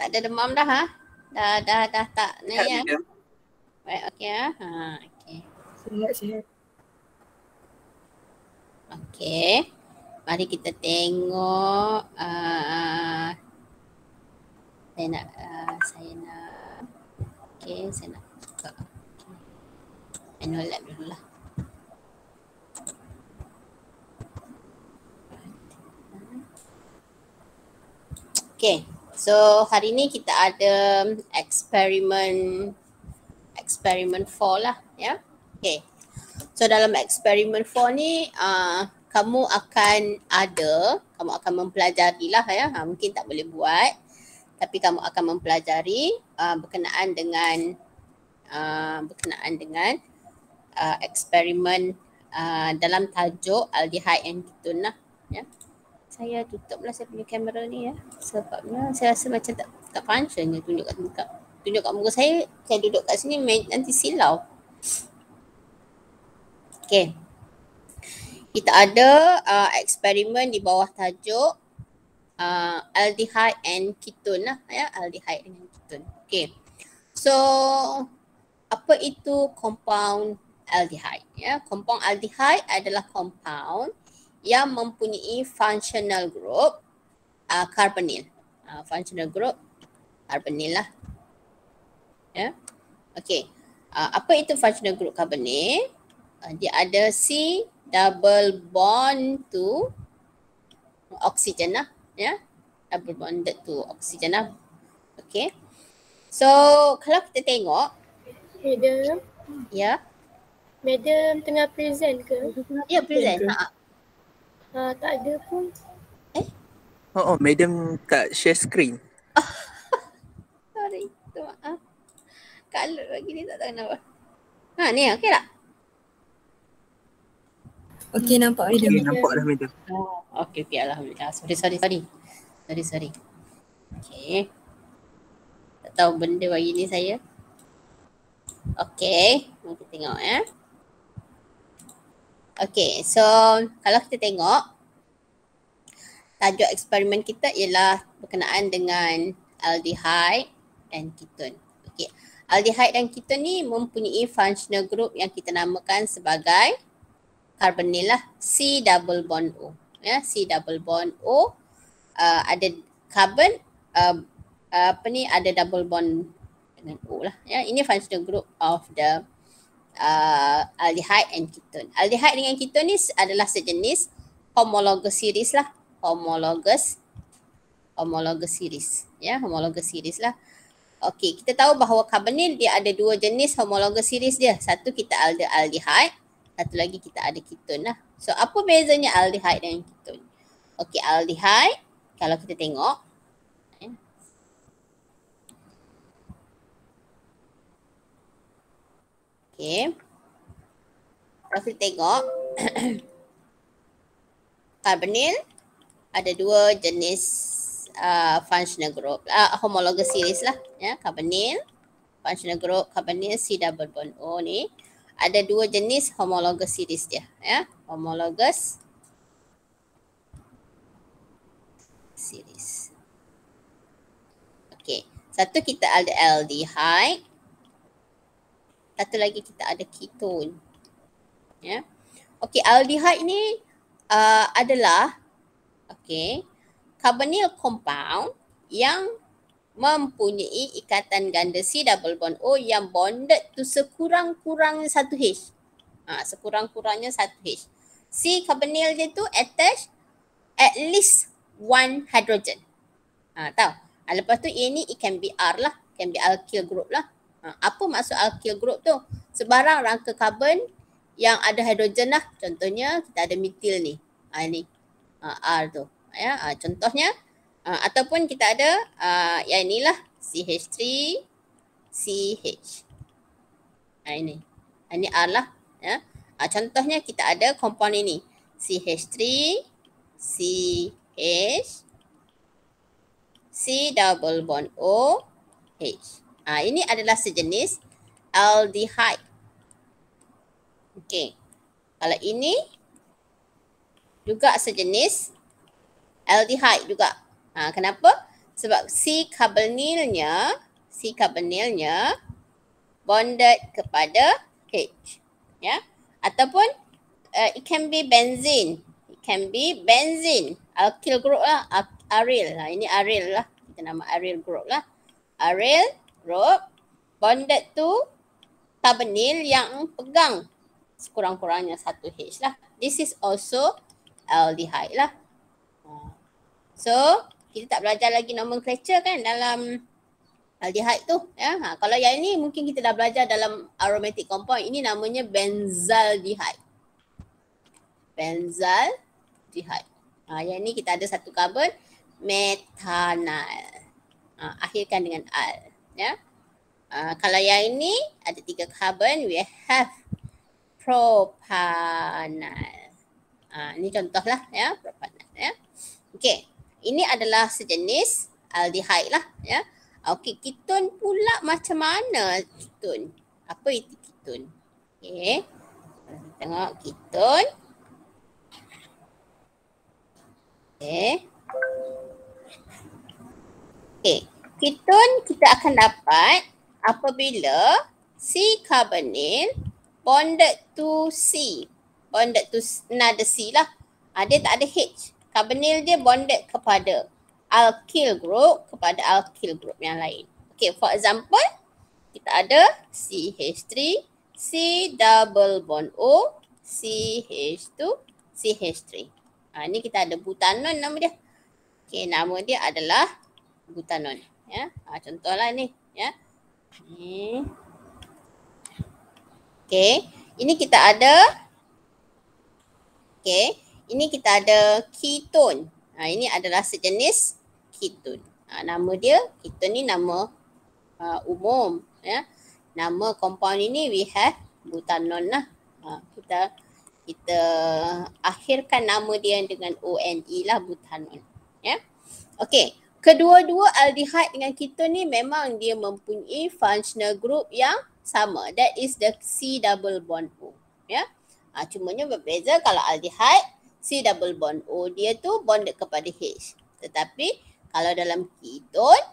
Tak ada demam dah ha? Dah tak ni Sihat, ya. madam. Baik, okey ya. Okey. Sihat. Okey. Mari kita tengok saya nak okey, saya nak buka manual lab dululah. Okay, so hari ni kita ada eksperimen 4 lah ya. Okay, so dalam eksperimen 4 ni kamu akan mempelajari lah ya. Mungkin tak boleh buat tapi kamu akan mempelajari berkenaan dengan eksperimen dalam tajuk aldehyde and ketone lah ya. Saya tutuplah saya punya kamera ni ya. Sebabnya saya rasa macam tak function dia tunjuk kat muka saya duduk kat sini nanti silau. Okey. Kita ada eksperimen di bawah tajuk aldehyde and ketone lah ya, aldehyde dengan ketone. Okey. So apa itu compound aldehyde ya? Compound aldehyde adalah compound yang mempunyai functional group carbonyl. Functional group carbonyl lah. Ya. Okey. Apa itu functional group carbonyl? Dia ada C double bond to oxygen lah, ya. Double bonded to oxygen lah. Okey. So, kalau kita tengok, Madam. Ya. Madam tengah present ke? Ya, present. Tak ada pun. Oh, madam tak share screen. Sorry, tu maaf. Kalau lagi ni tak tahu kenapa. Ni okey tak? Okey, nampak madam. Okay, nampak dah madam. Okey, alhamdulillah. Sorry. Okey. Tak tahu benda bagi ni saya. Okey, kita tengok ya. Okey, so kalau kita tengok tajuk eksperimen kita ialah berkenaan dengan aldehyde dan ketone. Okey. Aldehyde dan ketone ni mempunyai functional group yang kita namakan sebagai carbonyl lah, C double bond O. Ya, C double bond O ada carbon ada double bond dengan O lah. Ya, ini functional group of the aldehyde and ketone. Aldehyde dengan ketone ni adalah sejenis homologous series lah. Homologous series. Ya, homologous series lah. Okey, kita tahu bahawa carbonyl dia ada dua jenis homologous series dia. Satu kita ada aldehyde, satu lagi kita ada ketone lah. So apa bezanya aldehyde dengan ketone? Okey, aldehyde kalau kita tengok okey. Kalau kita tengok carbonyl ada dua jenis functional group homologous series lah ya. Carbonyl functional group carbonyl C double bond O ni ada dua jenis homologous series dia ya. Homologous series. Okey, satu kita ada aldehyde, satu lagi kita ada ketone ya. Okey, aldehyde ni adalah carbonyl compound yang mempunyai ikatan ganda C double bond O yang bonded to sekurang-kurangnya 1 H. Sekurang-kurangnya 1 H. C carbonyl dia tu attach at least 1 hydrogen. Tahu? Lepas tu ini it can be R lah, can be alkyl group lah. Apa maksud alkyl group tu? Sebarang rangka karbon yang ada hidrogen lah. Contohnya kita ada metil ni. Ini R tu. Ya, contohnya ataupun kita ada yang inilah CH3 CH. Ini R lah ya. Contohnya kita ada compound ini CH3 CH C double bond O H. Ini adalah sejenis aldehyde. Okey. Kalau ini juga sejenis aldehyde juga. Kenapa? Sebab C carbonylnya bonded kepada H. Ya. Ataupun it can be benzene. Alkyl group lah, aryl. Ini aryl lah. Kita nama aryl group lah. Aryl group bonded to carbonyl yang pegang sekurang-kurangnya 1H lah. This is also aldehyde lah. So, kita tak belajar lagi nomenclature kan dalam aldehyde tu. Ya. Kalau yang ini mungkin kita dah belajar dalam aromatic compound. Ini namanya benzaldehyde. Yang ni kita ada satu karbon, metanal. Akhirkan dengan al. Ya. Kalau yang ini ada 3 karbon, we have propanal. Ini contohlah ya, propanal ya. Okey, ini adalah sejenis aldehyde lah ya. Okey, ketone pula macam mana ketone? Apa itu ketone? Okey. Tengok ketone. Okey, ketone kita akan dapat apabila C carbonyl bonded to C. Bonded to another C lah. Dia tak ada H. Carbonyl dia bonded kepada alkyl group yang lain. Okay, for example, kita ada CH3, C double bond O, CH2, CH3. Ni kita ada butanon nama dia. Okay, nama dia adalah butanon. Ya, contohlah ni. Ya. Okay, ini kita ada. Okay, ini kita ada ketone. Ini adalah sejenis ketone. Nama dia, ketone ni nama umum. Ya. Nama compound ini we have butanon lah. Kita akhirkan nama dia dengan ONE lah, butanon. Ya. Okay, kedua-dua aldehyde dengan ketone ni memang dia mempunyai functional group yang sama. That is the C double bond O. Ya. Cumanya berbeza kalau aldehyde, C double bond O dia tu bonded kepada H. Tetapi kalau dalam ketone,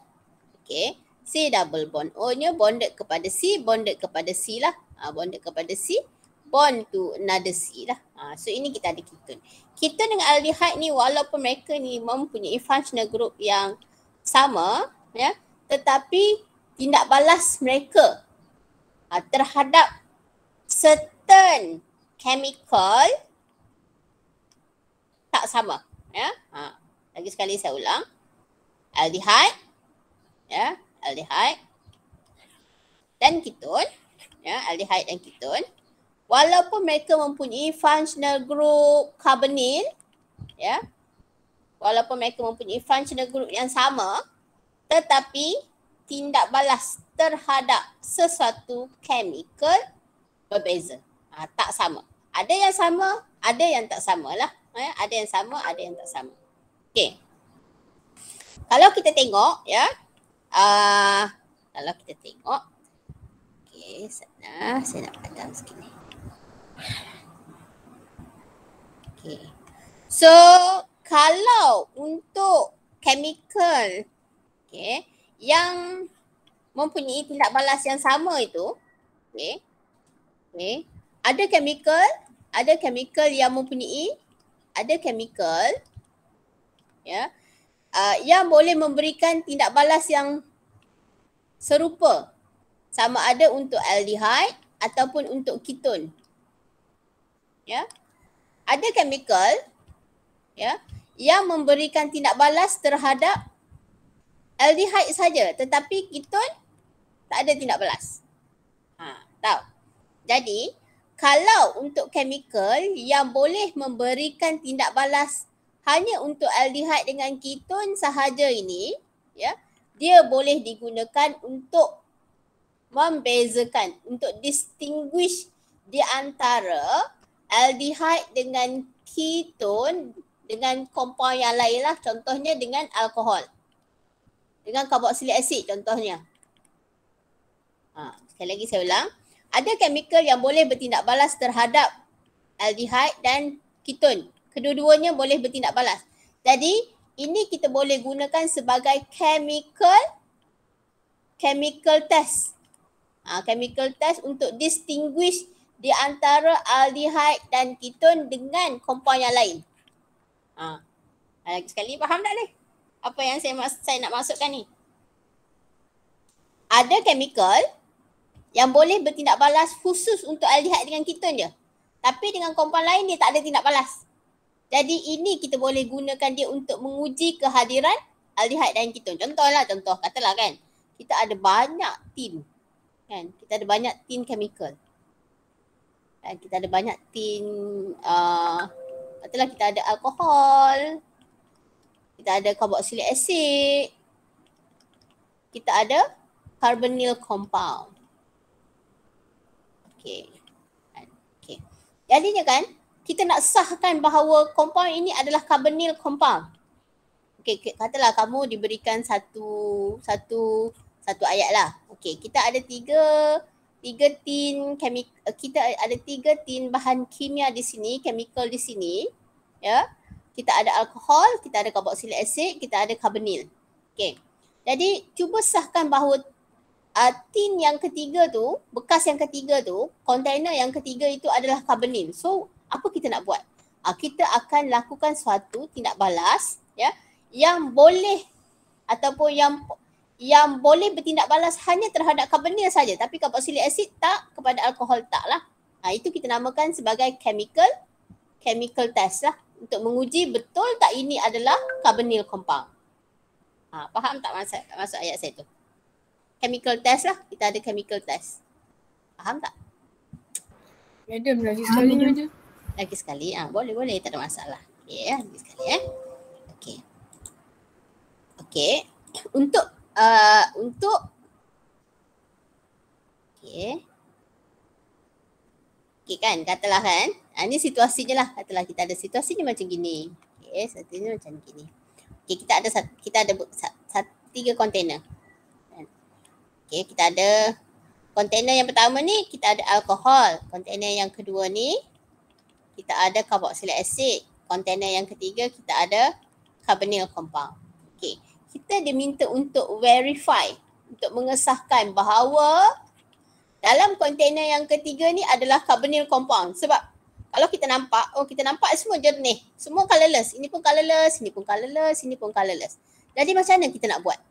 okay, C double bond O nya bonded kepada C lah. Bonded kepada C, bond to another C lah. So ini kita ada ketone. Ketone dengan aldehyde ni walaupun mereka ni mempunyai functional group yang sama, ya, tetapi tindak balas mereka terhadap certain chemical tak sama. Ya. Lagi sekali saya ulang. Aldehyde, ya, aldehyde dan ketone, ya, aldehyde dan ketone, walaupun mereka mempunyai functional group carbonyl, ya, walaupun mereka mempunyai functional group yang sama, tetapi tindak balas terhadap sesuatu chemical berbeza. Tak sama. Ada yang sama, ada yang tak sama lah. Ada yang sama, ada yang tak sama. Okey. Kalau kita tengok, ya. Kalau kita tengok. Okey, sana saya nak padam sikit ni. Okey. So, kalau untuk chemical, okey, yang mempunyai tindak balas yang sama itu, okey. Okey. Ada chemical yang mempunyai, ada chemical, ya, yang boleh memberikan tindak balas yang serupa, sama ada untuk aldehyde ataupun untuk ketone. Ya. Ada chemical, ya, yang memberikan tindak balas terhadap aldehyde saja, tetapi ketone tak ada tindak balas. Tahu. Jadi, kalau untuk chemical yang boleh memberikan tindak balas hanya untuk aldehyde dengan ketone sahaja ini, ya, dia boleh digunakan untuk membezakan, untuk distinguish di antara aldehyde dengan ketone dengan compound yang lain lah, contohnya dengan alkohol, dengan carboxylic acid contohnya. Sekali lagi saya ulang. Ada chemical yang boleh bertindak balas terhadap aldehyde dan ketone. Kedua-duanya boleh bertindak balas. Jadi ini kita boleh gunakan sebagai chemical test. Chemical test untuk distinguish di antara aldehyde dan keton dengan compound yang lain. Lagi sekali, faham tak ni? Apa yang saya nak masukkan ni? Ada chemical yang boleh bertindak balas khusus untuk aldehyde dengan keton je. Tapi dengan compound lain dia tak ada tindak balas. Jadi ini kita boleh gunakan dia untuk menguji kehadiran aldehyde dan keton. Contoh katalah kan, kita ada banyak tin. Kan? Kita ada banyak tin chemical. Dan kita ada banyak tin, katalah kita ada alkohol, kita ada carboxylic acid, kita ada carbonyl compound. Okay. Jadinya kan, kita nak sahkan bahawa compound ini adalah carbonyl compound. Okay, katalah kamu diberikan satu ayat lah. Okay, kita ada tiga tin kita ada 3 tin bahan kimia di sini, chemical di sini. Ya. Kita ada alkohol, kita ada carboxylic acid, kita ada carbonyl. Okay. Jadi cuba sahkan bahawa tin yang ketiga tu, bekas yang ketiga tu, kontainer yang ketiga itu adalah carbonyl. So, apa kita nak buat? Kita akan lakukan suatu tindak balas ya yang boleh ataupun yang boleh bertindak balas hanya terhadap carbonyl saja, tapi carboxylic acid tak, kepada alkohol tak lah. Itu kita namakan sebagai chemical test lah untuk menguji betul tak ini adalah carbonyl compound. Faham tak masuk ayat saya tu? Chemical test lah, kita ada chemical test. Faham tak? Madam, lagi sekali je. Lagi sekali, boleh, tak ada masalah. Okay, lagi sekali Okay. Untuk okay kan, katalah kan, ni situasinya lah, katalah kita ada situasinya macam gini. Okay, situasinya macam gini. Okay, kita ada 3 kontainer. Okay, kita ada kontainer yang pertama ni, kita ada alkohol. Kontainer yang kedua ni, kita ada carboxylic acid. Kontainer yang ketiga, kita ada carbonyl compound. Okay, kita diminta untuk verify, untuk mengesahkan bahawa dalam kontainer yang ketiga ni adalah carbonyl compound. Sebab kalau kita nampak, kita nampak semua jernih. Semua colourless. Ini pun colourless, ini pun colourless, ini pun colourless. Jadi macam mana kita nak buat?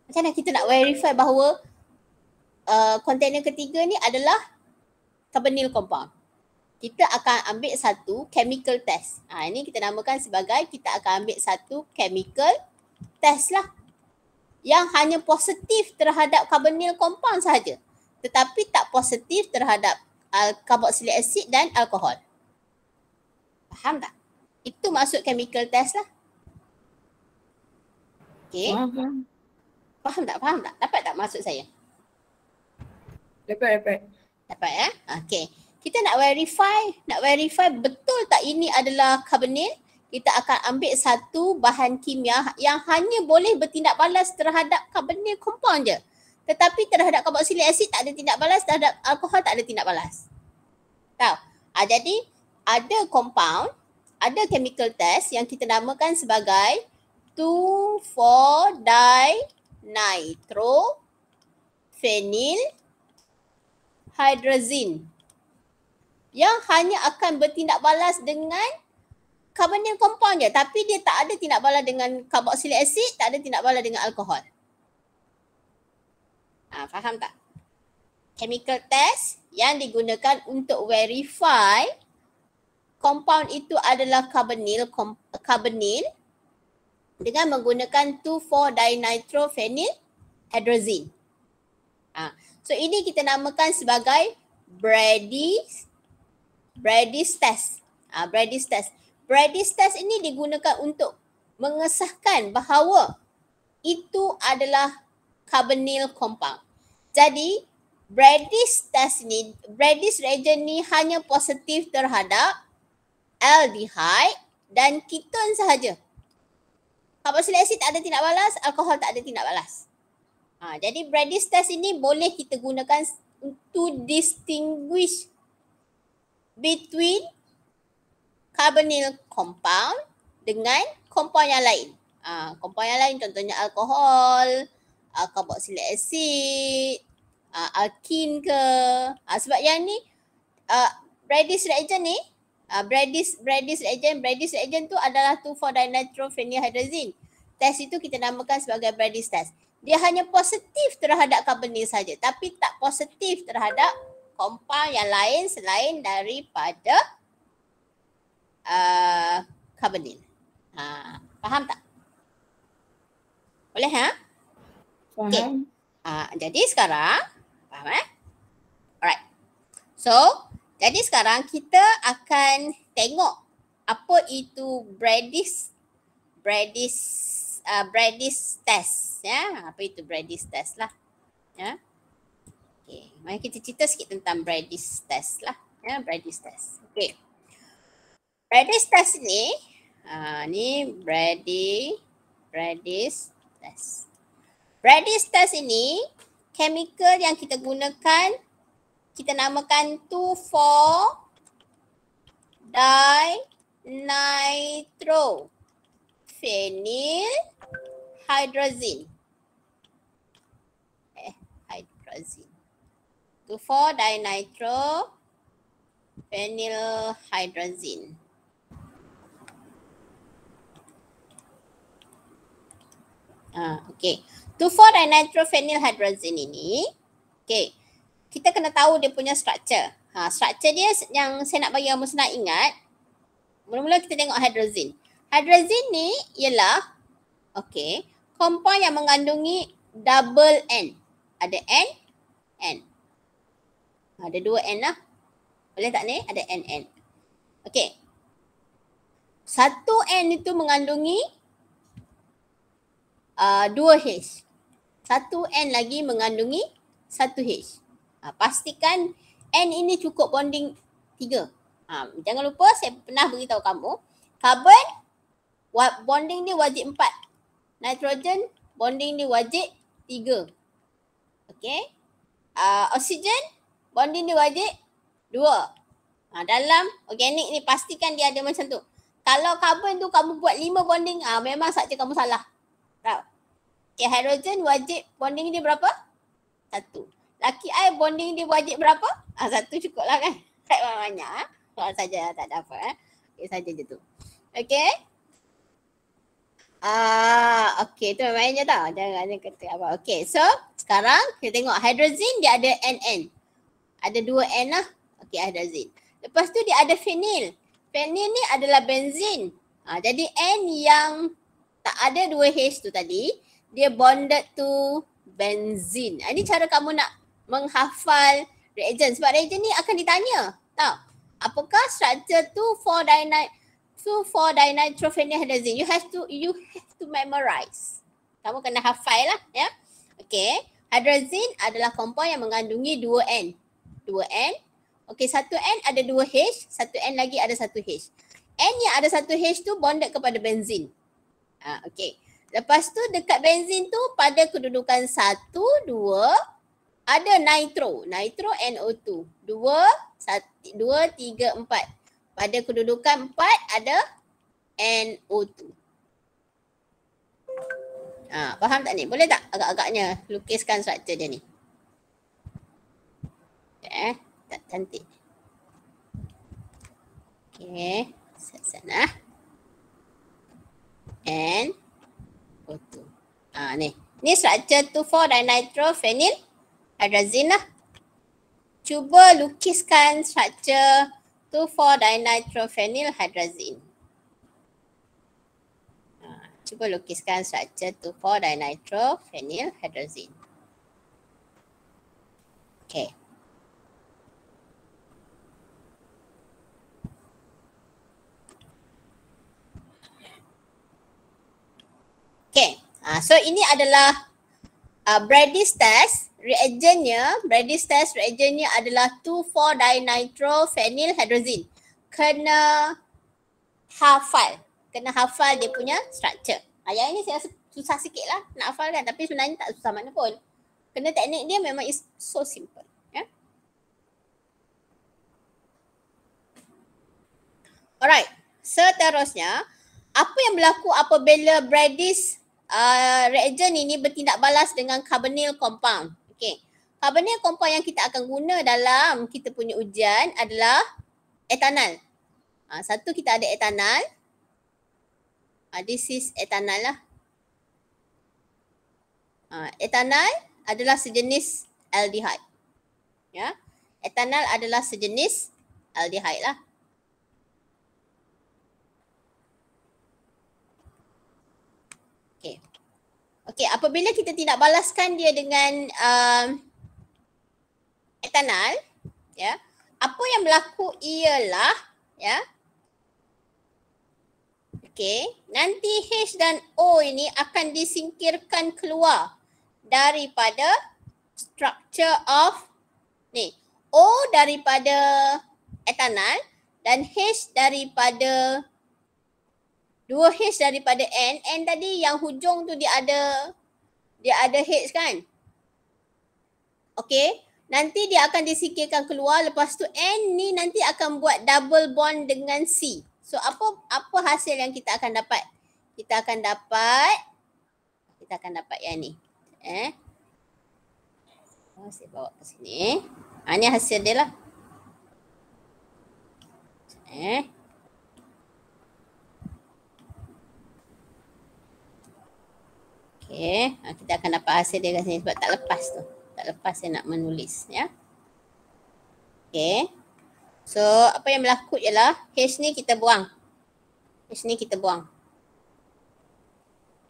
Macam mana kita nak verify bahawa kontainer ketiga ni adalah carbonyl compound? Kita akan ambil satu chemical test. Ini kita namakan sebagai, kita akan ambil satu chemical test lah. Yang hanya positif terhadap carbonyl compound sahaja. Tetapi tak positif terhadap carboxylic acid dan alkohol. Faham tak? Itu maksud chemical test lah. Okay. Faham tak? Dapat tak maksud saya? Dapat. Dapat ya? Okay. Kita nak verify betul tak ini adalah carbonyl. Kita akan ambil satu bahan kimia yang hanya boleh bertindak balas terhadap carbonyl compound je. Tetapi terhadap carboxylic acid tak ada tindak balas, terhadap alkohol tak ada tindak balas. Tahu? Jadi ada compound, ada chemical test yang kita namakan sebagai 2,4-dinitrophenylhydrazine yang hanya akan bertindak balas dengan carbonyl compound je, tapi dia tak ada tindak balas dengan carboxylic acid, tak ada tindak balas dengan alkohol. Faham tak? Chemical test yang digunakan untuk verify compound itu adalah carbonyl dengan menggunakan 2,4-dinitrophenylhydrazine. So ini kita namakan sebagai Brady's test. Brady's test. Brady's test ini digunakan untuk mengesahkan bahawa itu adalah carbonyl compound. Jadi Brady's test ni, Brady's reagent ni hanya positif terhadap aldehyde dan keton sahaja. Carboxylic acid tak ada tindak balas, alkohol tak ada tindak balas. Jadi Brady's test ini boleh kita gunakan to distinguish between carbonyl compound dengan compound yang lain. Compound yang lain contohnya alkohol, carboxylic acid, alkin ke. Sebab yang ni Brady's reagent ni, Brady's reagent tu adalah 2,4-dinitrophenylhydrazine. Test itu kita namakan sebagai Brady's test. Dia hanya positif terhadap carbonyl saja, tapi tak positif terhadap compound yang lain selain daripada carbonyl. Faham tak? Boleh Faham. Okay. Jadi sekarang, faham Alright. So, jadi sekarang kita akan tengok apa itu Brady's test. Ya, apa itu Brady's test lah. Ya. Okay. Mari kita cerita sikit tentang Brady's test lah. Ya, Brady's test. Okay. Brady's test ni, ni Brady's test. Brady's test ini, chemical yang kita gunakan, kita namakan 2,4-dinitrophenylhydrazine. Hydrazine. 2,4-dinitrophenylhydrazine. Okay. 2,4-dinitrophenylhydrazine ini, okay, kita kena tahu dia punya structure. Structure dia yang saya nak bagi kamu senang ingat. Mula-mula kita tengok hydrazine. Hydrazine ni ialah, okay, compound yang mengandungi double N. Ada N, N. Ada 2 N lah. Boleh tak ni? Ada N, N. Okay. Satu N itu mengandungi 2 H. Satu N lagi mengandungi 1 H. Pastikan N ini cukup bonding 3. Jangan lupa saya pernah beritahu kamu, carbon bonding dia wajib 4. Nitrogen bonding dia wajib 3. Okay. Oksigen bonding dia wajib 2. Dalam organik ni pastikan dia ada macam tu. Kalau carbon tu kamu buat 5 bonding, memang saja kamu salah. Tahu? Okay, hydrogen wajib bonding dia berapa? 1. Laki air bonding dia wajib berapa? 1 cukup lah kan? Tak banyak. Soal saja tak ada apa. Okay, saja je tu. Okay. Okay, tu main je tau. Jangan kata apa. Okay, so sekarang kita tengok hydrazine dia ada NN. Ada 2 N lah. Okay, hydrazine. Lepas tu dia ada phenyl. Phenyl ni adalah benzin. Jadi N yang tak ada 2 H tu tadi, dia bonded to benzin. Ini cara kamu nak menghafal reagent. Sebab reagent ni akan ditanya. Tahu? Apakah structure 2,4-dinitrophenylhydrazine? You have to memorize. Kamu kena hafal lah. Ya? Okay. Hydrazine adalah compound yang mengandungi 2 N. 2 N. Okay, 1 N ada 2 H. 1 N lagi ada 1 H. N yang ada 1 H tu bonded kepada benzin. Okay. Lepas tu dekat benzin tu pada kedudukan 1, 2 ada nitro. Nitro NO2. 2, 3, 4. Pada kedudukan 4 ada NO2. Faham tak ni? Boleh tak agak-agaknya lukiskan struktur dia ni? Okay. Tak cantik. Okay. Sana. And O2. Ni. Ni struktur 2,4-dinitrophenylhydrazine lah. Cuba lukiskan struktur 2,4-dinitrophenylhydrazine. Cuba lukiskan struktur 2,4-dinitrophenylhydrazine. Okay. Okay, so ini adalah Brady's test. Reagentnya adalah 2,4-dinitrophenylhydrazine. Kena hafal dia punya structure. Yang ini saya susah sikit lah nak hafal kan, tapi sebenarnya tak susah mana pun. Kena teknik dia memang is so simple. Ya? Alright, seterusnya apa yang berlaku apabila Bradish reagent ini bertindak balas dengan carbonyl compound? Okey. Carbonyl compound yang kita akan guna dalam kita punya ujian adalah etanol. Satu kita ada etanol. This is etanol lah. Etanol adalah sejenis aldehyde. Ya. Etanol adalah sejenis aldehyde lah. Okey. Okey, apabila kita tidak balaskan dia dengan etanol, ya. Apa yang berlaku ialah, ya. Okey, nanti H dan O ini akan disingkirkan keluar daripada structure of ni. O daripada etanol dan H daripada 2H daripada N tadi yang hujung tu dia ada H kan? Okey, nanti dia akan disingkirkan keluar, lepas tu N ni nanti akan buat double bond dengan C. So apa hasil yang kita akan dapat? Kita akan dapat yang ni. Saya bawa ke sini. Ni hasil dia lah. Okey, kita akan dapat hasil dia kat sini sebab tak lepas tu. Tak lepas saya nak menulis, ya. Okey. So, apa yang berlaku ialah H ni kita buang. H ni kita buang.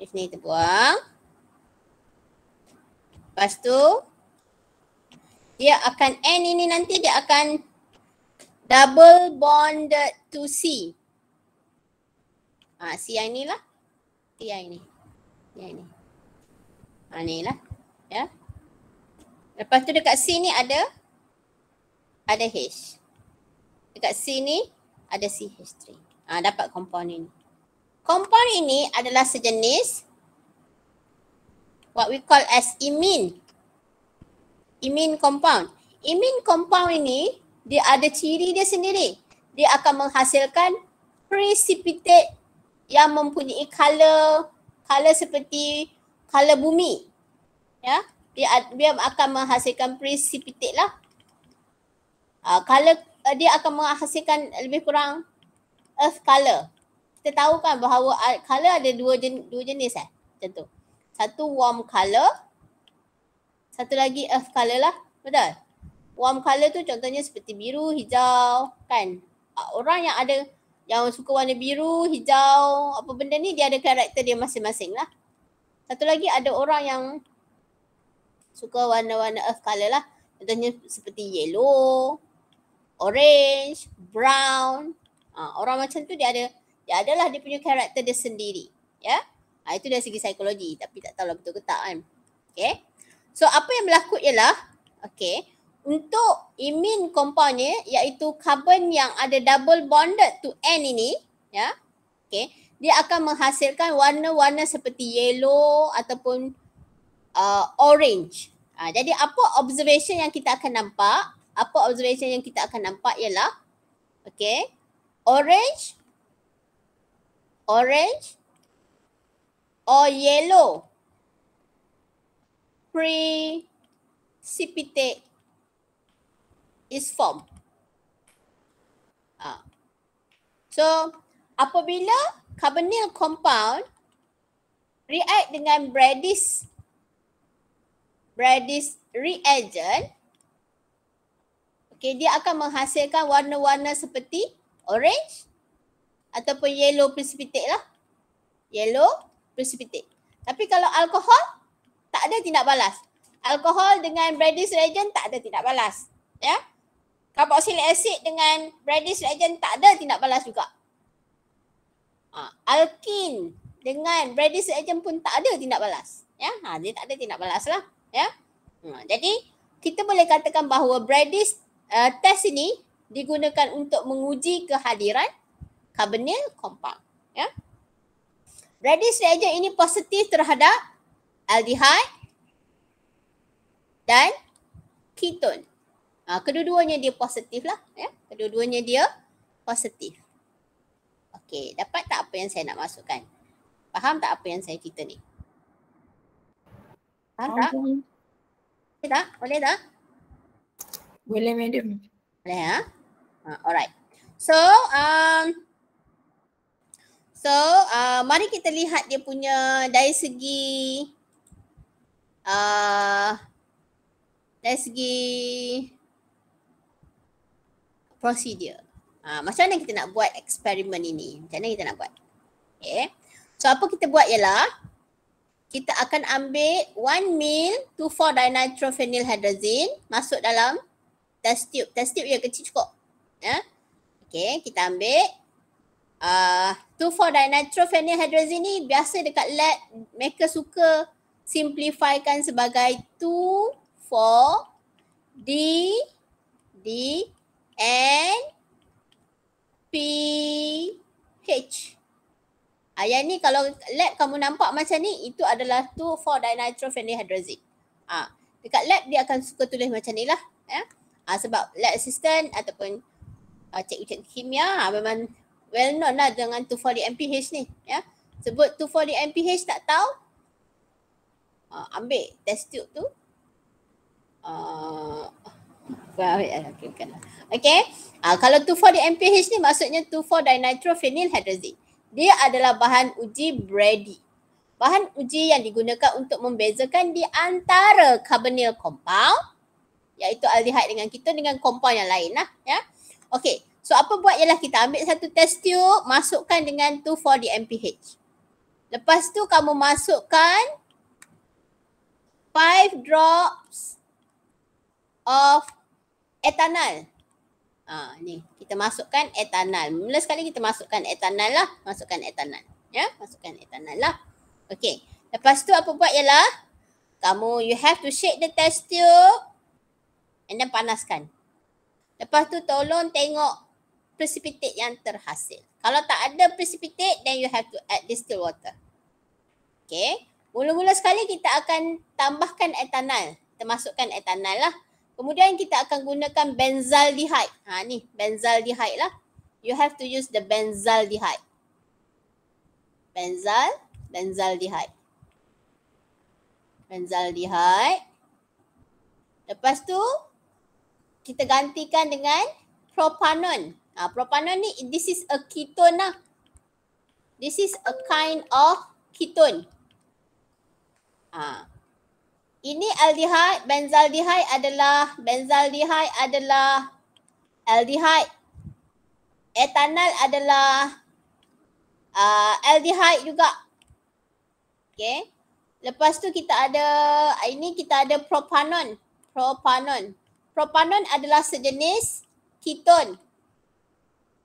H ni kita buang. Lepas tu dia akan N ini nanti dia akan double bond to C. C yang ni lah. C yang ni. Yang ni. Ni lah. Ya. Lepas tu dekat C ni ada H. Dekat C ni ada CH3. Dapat compound ini. Compound ini adalah sejenis what we call as imine. Imine compound. Imine compound ini dia ada ciri dia sendiri. Dia akan menghasilkan precipitate yang mempunyai color seperti color bumi. Ya, dia akan menghasilkan precipitate lah. Color dia akan menghasilkan lebih kurang earth color. Kita tahu kan bahawa color ada dua jenis macam tu. Satu warm color, satu lagi earth color lah. Betul? Warm color tu contohnya seperti biru, hijau kan. Orang yang suka warna biru, hijau, apa benda ni dia ada karakter dia masing-masing lah. Satu lagi ada orang yang suka warna-warna earth color lah. Contohnya seperti yellow, orange, brown. Orang macam tu dia adalah dia punya karakter dia sendiri. Ya. Itu dari segi psikologi tapi tak tahulah betul ke tak kan. Okay. So apa yang berlaku ialah untuk imine compoundnya iaitu karbon yang ada double bonded to N ini, ya. Dia akan menghasilkan warna-warna seperti yellow ataupun orange. Jadi apa observation yang kita akan nampak? Apa observation yang kita akan nampak ialah orange or yellow precipitate is formed. So apabila carbonyl compound react dengan Bradish reagent, dia akan menghasilkan warna-warna seperti orange ataupun yellow precipitate lah. Yellow precipitate. Tapi kalau alkohol, tak ada tindak balas. Alkohol dengan Bradish reagent tak ada tindak balas. Ya. Carboxylic acid dengan Bradish reagent tak ada tindak balas juga. Alkin dengan Bradish reagent pun tak ada tindak balas. Ya. Dia tak ada tindak balas lah. Ya. Jadi kita boleh katakan bahawa Bradish test ini digunakan untuk menguji kehadiran carbonyl compound. Ya. Bradish reagent ini positif terhadap aldehyde dan keton. Kedua-duanya dia positif lah. Ya. Kedua-duanya dia positif. Okey, dapat tak apa yang saya nak masukkan? Faham tak apa yang saya cerita ni? Faham tak? Boleh tak? Boleh tak? Boleh madam. Boleh ha? Alright. So, mari kita lihat dia punya dari segi prosedur. Macam mana kita nak buat eksperimen ini? Macam mana kita nak buat? Okay. So apa kita buat ialah kita akan ambil 1 ml 2,4-dinitrophenylhydrazine masuk dalam test tube. Test tube yang kecil cukup. Ya. Okay, kita ambil 2,4-dinitrophenylhydrazine ni biasa dekat lab mereka suka simplifykan sebagai 2,4-D and PH. Yang ni kalau lab kamu nampak macam ni, itu adalah 2,4-dinitrophenylhydrazine. Dekat lab dia akan suka tulis macam ni lah. Ya. Sebab lab assistant ataupun cikgu-cikgu kimia memang well known lah dengan 2,4-D-MPH ni. Ya. Sebut 2,4-D-MPH tak tahu, ambil test tube tu. Okay. Kalau 2,4-D-MPH ni maksudnya 2,4-dinitrophenylhydrazine. Dia adalah bahan uji Brady. Bahan uji yang digunakan untuk membezakan di antara carbonyl compound, iaitu aldehyde dengan ketone dengan compound yang lain lah. Ya. Okay. So apa buat ialah kita ambil satu test tube, masukkan dengan 2,4-D-MPH. Lepas tu kamu masukkan 5 drops of etanol. Ni kita masukkan etanol. Mula sekali kita masukkan etanol lah. Masukkan etanol. Ya, masukkan etanol lah. Okay. Lepas tu apa buat ialah you have to shake the test tube and then panaskan. Lepas tu tolong tengok precipitate yang terhasil. Kalau tak ada precipitate, then you have to add distilled water. Okay. Mula-mula sekali kita akan tambahkan etanol. Kita masukkan etanol lah. Kemudian kita akan gunakan benzaldehyde. Ni benzaldehyde lah. You have to use the benzaldehyde. Benzaldehyde. Lepas tu kita gantikan dengan propanon. Propanon ni, this is a ketone lah. This is a kind of ketone. Ini aldehyde, benzaldehyde adalah aldehyde. Etanol adalah aldehyde juga. Okay. Lepas tu kita ada propanon. Propanon adalah sejenis ketone.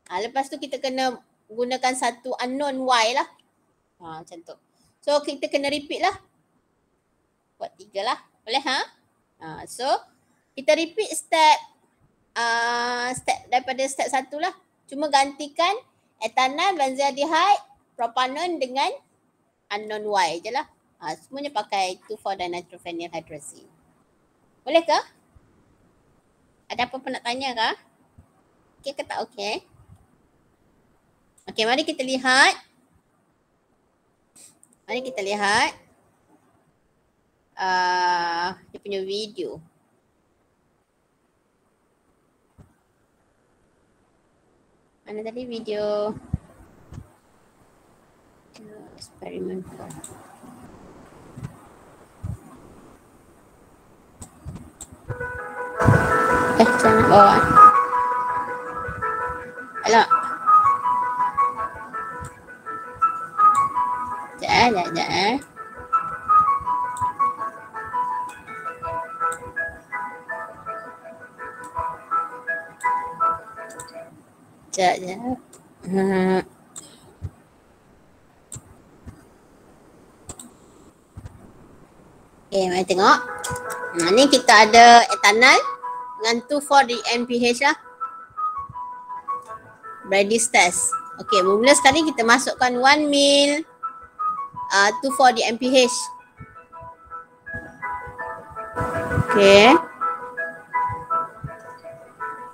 Lepas tu kita kena gunakan satu unknown Y lah. Macam tu. So kita kena repeat lah. Buat 3 lah. Boleh so kita repeat step daripada step 1 lah. Cuma gantikan etanol, benzaldehyde, propanon dengan unknown Y je lah. Semuanya pakai 2,4-dinitrophenylhydrazine. Boleh ke? Ada apa-apa nak tanya ke? Okey ke tak okey? Okey, mari kita lihat. Dia punya video. Mana tadi video? Eksperimen. Jangan bawa. Alah. Sekejap. Okay, mari tengok. Ni kita ada etanol dengan 2,4-D-MPH lah. Brady's test. Okay, mula sekali kita masukkan 1 ml 2,4-D-MPH. Okay.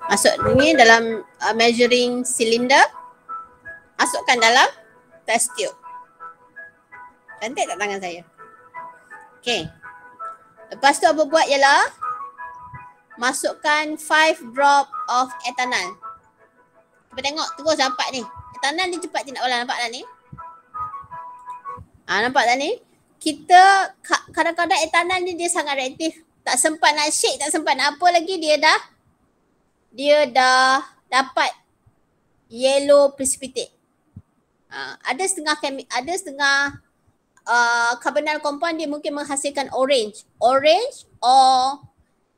Masuk ni dalam measuring cylinder. masukkan dalam test tube. Cantik tak tangan saya? Okay. Lepas tu apa buat ialah masukkan 5 drop of ethanol. Kita tengok terus dapat ni. Ethanol ni cepat tidak bola, nampak tak ni? Nampak tak ni? Kita kadang-kadang ethanol ni dia sangat reaktif. Tak sempat nak shake, tak sempat nak apa lagi, dia dah dapat yellow precipitate. Ada setengah carbonyl compound dia mungkin menghasilkan orange or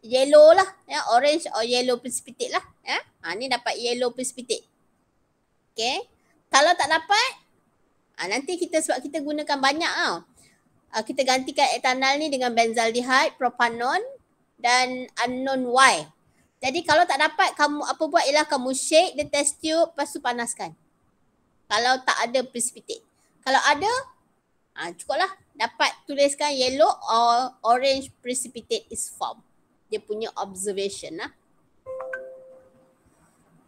yellow lah, ya, orange or yellow precipitate lah, ya. Ni dapat yellow precipitate. Okay. Kalau tak dapat, nanti sebab kita gunakan banyak tau. Kita gantikan etanol ni dengan benzaldehyde, propanon dan unknown Y. Jadi kalau tak dapat, kamu apa buat ialah kamu shake the test tube, lepas tu panaskan. Kalau tak ada precipitate. Kalau ada, cukuplah. Dapat tuliskan yellow or orange precipitate is formed. Dia punya observation lah.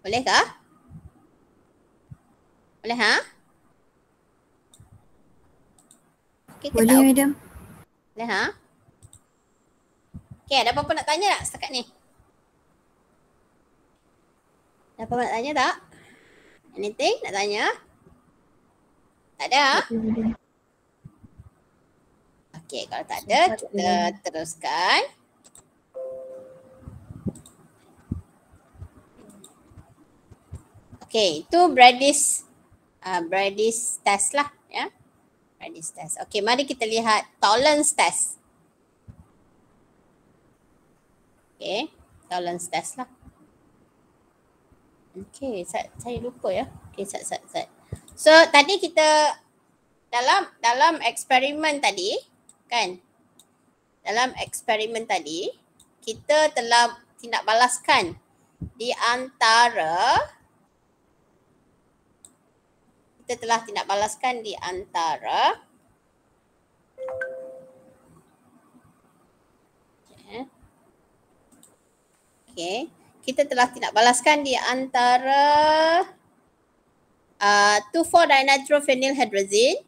Boleh kah? Boleh Okay, Boleh, madam. Boleh Okay, ada apa-apa nak tanya tak setakat ni? Ada apa-apa nak tanya tak? Anything nak tanya? Tak ada? Okay, kalau tak ada, kita teruskan. Okay, itu Brady's test lah, ya. Brady's test. Okay, mari kita lihat tolerance test. Okay, tolerance test lah. Okay, saya lupa ya. Okay, sat. So, tadi kita dalam eksperimen tadi, kan? Dalam eksperimen tadi, kita telah tindak balaskan di antara kita telah tindak balaskan di antara 2,4-dinitrophenylhydrazine.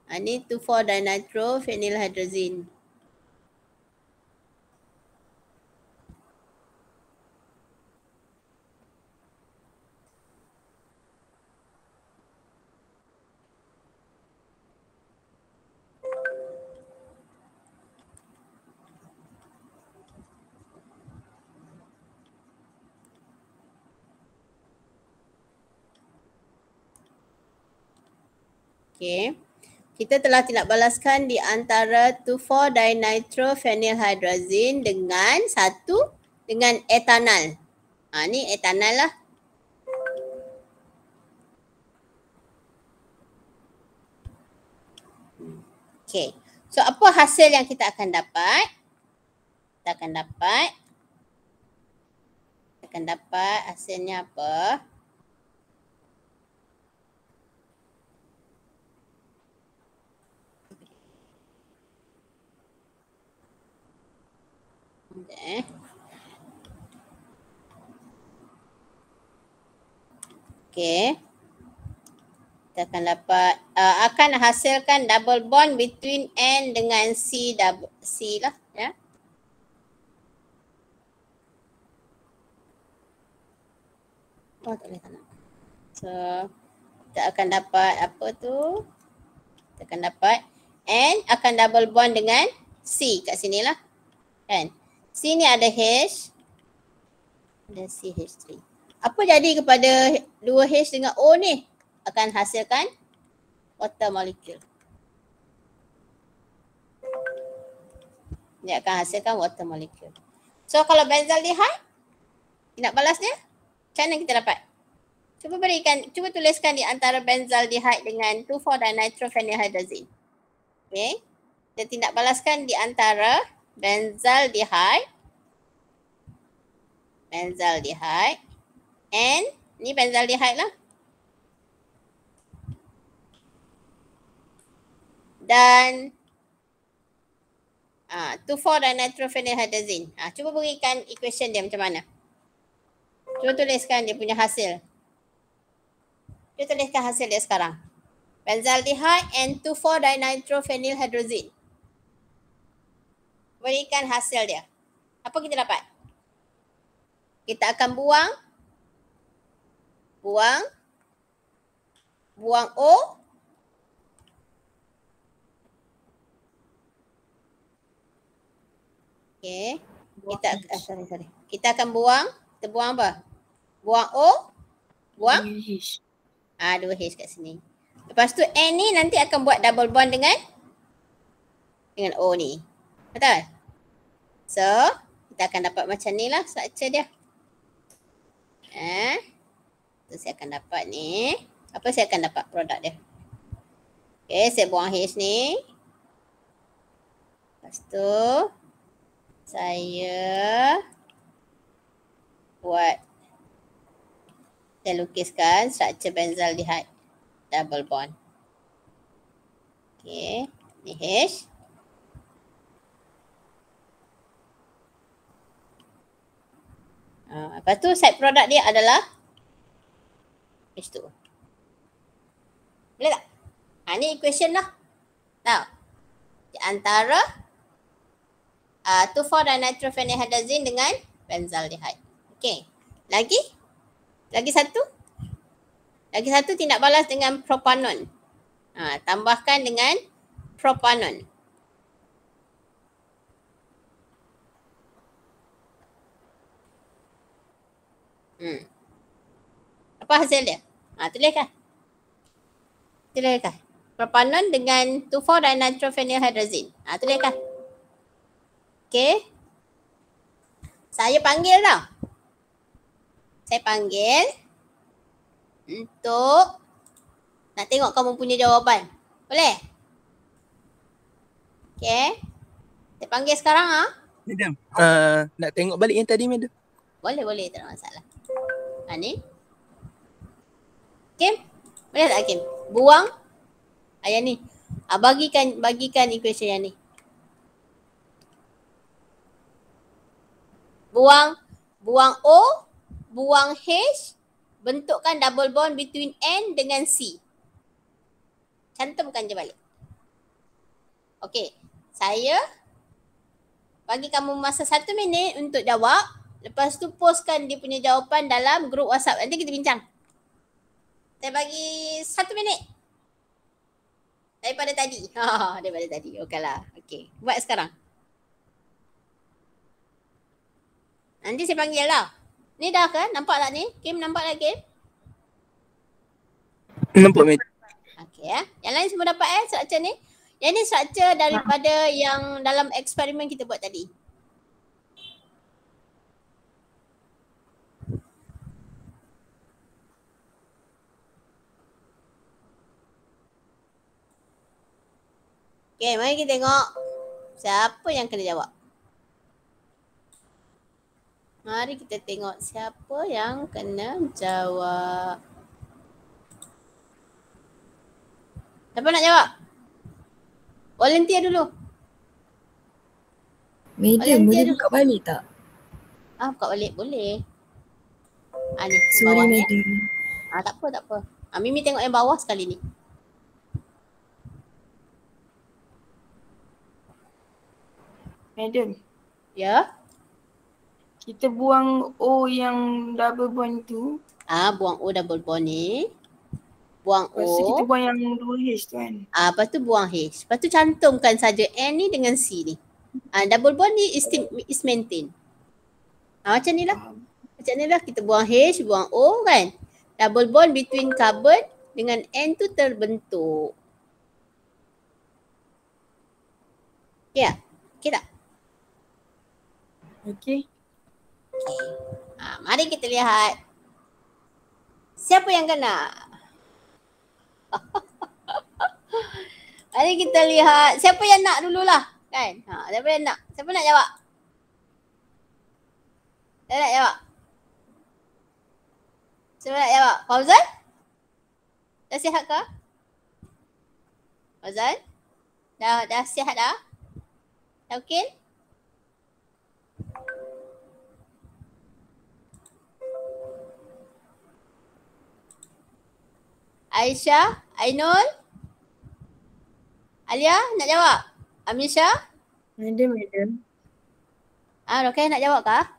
Ini 2,4-dinitrophenylhydrazine. Okay. Kita telah tindak balaskan di antara 2,4-dinitrophenylhydrazine dengan etanol. Ni etanol lah. Okay. So apa hasil yang kita akan dapat? Kita akan dapat hasilnya apa? Okay. Kita akan dapat akan hasilkan double bond between N dengan C lah, ya. Tak boleh tak nak. So kita akan dapat apa tu? Kita akan dapat N akan double bond dengan C kat sini lah, kan? C ni ada H, ada CH3. Apa jadi kepada 2H dengan O ni? Akan hasilkan water molecule. Dia akan hasilkan water molecule. So kalau benzaldehyde, nak balas dia, macam mana kita dapat? Cuba tuliskan di antara benzaldehyde dengan 2,4-dinitrophenylhydrazine. Okay. Kita tindak balaskan di antara benzaldehyde and ni benzaldehyde lah, dan 2,4-dinitrophenylhydrazine. Cuba berikan equation dia macam mana. Cuba tuliskan dia punya hasil. Kita tuliskan hasil dia sekarang. Benzaldehyde and 2,4-dinitrophenylhydrazine. Berikan hasil dia. Apa kita dapat? Kita akan buang O. Okey. Kita akan buang. Kita buang apa? Buang O. Buang? H. 2H kat sini. Lepas tu N ni nanti akan buat double bond dengan O ni. Betul? So, kita akan dapat macam ni lah structure dia. Tu saya akan dapat ni. Apa saya akan dapat produk dia? Okay, saya buang H ni. Lepas tu, saya lukiskan struktur benzaldehyde double bond. Okay, ni H. Lepas tu side product dia adalah H2O. Boleh tak? Ni equation lah. Tahu? Di antara 2,4-dinitrophenylhydrazine dengan benzaldehyde. Okay. Lagi satu tindak balas dengan propanon. Tambahkan dengan propanon. Apa hasil dia? Tuliskan. Propanon dengan 2,4-dinitrophenylhydrazine. Tuliskan. Okay. Saya panggil tau. Saya panggil untuk nak tengok kamu punya jawapan. Boleh? Okay. Saya panggil sekarang Madam, nak tengok balik yang tadi, madam. Boleh. Tak ada masalah. Ni. Kim? Boleh tak Kim? Buang. Yang ni. Bagikan equation yang ni. Buang O, buang H, bentukkan double bond between N dengan C. Cantumkan je balik. Okey, saya bagi kamu masa 1 minit untuk jawab. Lepas tu postkan dia punya jawapan dalam grup WhatsApp. Nanti kita bincang. Saya bagi 1 minit. Daripada tadi. Okeylah. Okey, buat sekarang. Nanti saya panggil lah. Ni dah kan? Nampak tak ni? Kim, nampak tak Kim? Nampak, madam. Okey Yang lain semua dapat struktur ni? Yang ni struktur daripada yang dalam eksperimen kita buat tadi. Okey, mari kita tengok siapa yang kena jawab. Mari kita tengok siapa yang kena jawab. Siapa nak jawab? Volunteer dulu. Madam, boleh buka balik tak? Buka balik boleh. Ni Sorry, bawah ni. madam. Tak apa. Mimi tengok yang bawah sekali ni. Madam, Ya. kita buang O yang double bond tu. Buang O double bond ni. Buang Lepas tu kita O. buang yang 2H tu kan. Lepas tu buang H. Lepas tu cantumkan saja N ni dengan C ni. Double bond ni is maintain. Macam ni lah. Kita buang H, buang O kan. Double bond between carbon dengan N tu terbentuk. Okay tak? Okay tak? Okay. Mari kita lihat. Siapa yang kena? Mari kita lihat. Siapa yang nak dululah. Kan? Siapa yang nak? Siapa nak jawab? Siapa nak jawab? Siapa nak jawab? Fauzan? Dah sihat ke? Fauzan? Dah sihat dah? Dah okey? Aisyah, Ainul, Alia nak jawab? Amisha? Madam. Rokhaya nak jawab kah?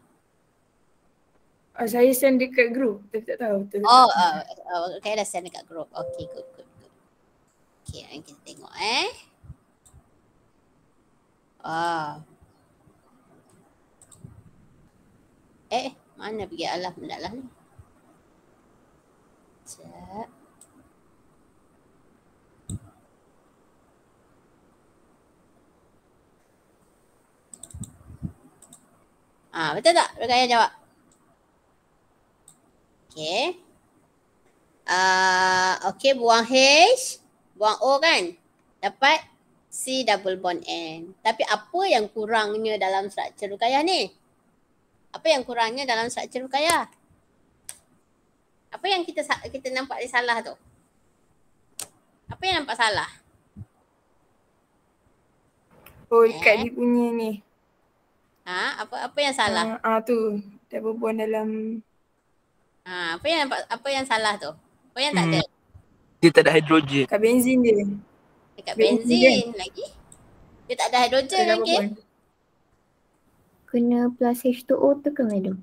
Saya send dekat group tapi tak tahu betul tak. Oh, Rokhaya dah send dekat group. Okay, good. Okay, kita tengok mana pergi alah mendalah ni? Sekejap. Betul tak? Rokhaya jawab. Okay. Okay, buang H, buang O kan? Dapat C double bond N. Tapi apa yang kurangnya dalam struktur Ruqayyah ni? Apa yang kurangnya dalam struktur Ruqayyah? Apa yang kita nampak dia salah tu? Apa yang nampak salah? Oh, dekat dia punya ni. Apa yang salah? Tu double bond dalam Apa yang salah tu? Apa yang tak ada? Dia tak ada hidrogen. kat benzin dia. Dekat benzin benzin lagi. Dia tak ada hidrogen Ada double lagi. bond. Kena plus H2O tu ke madam?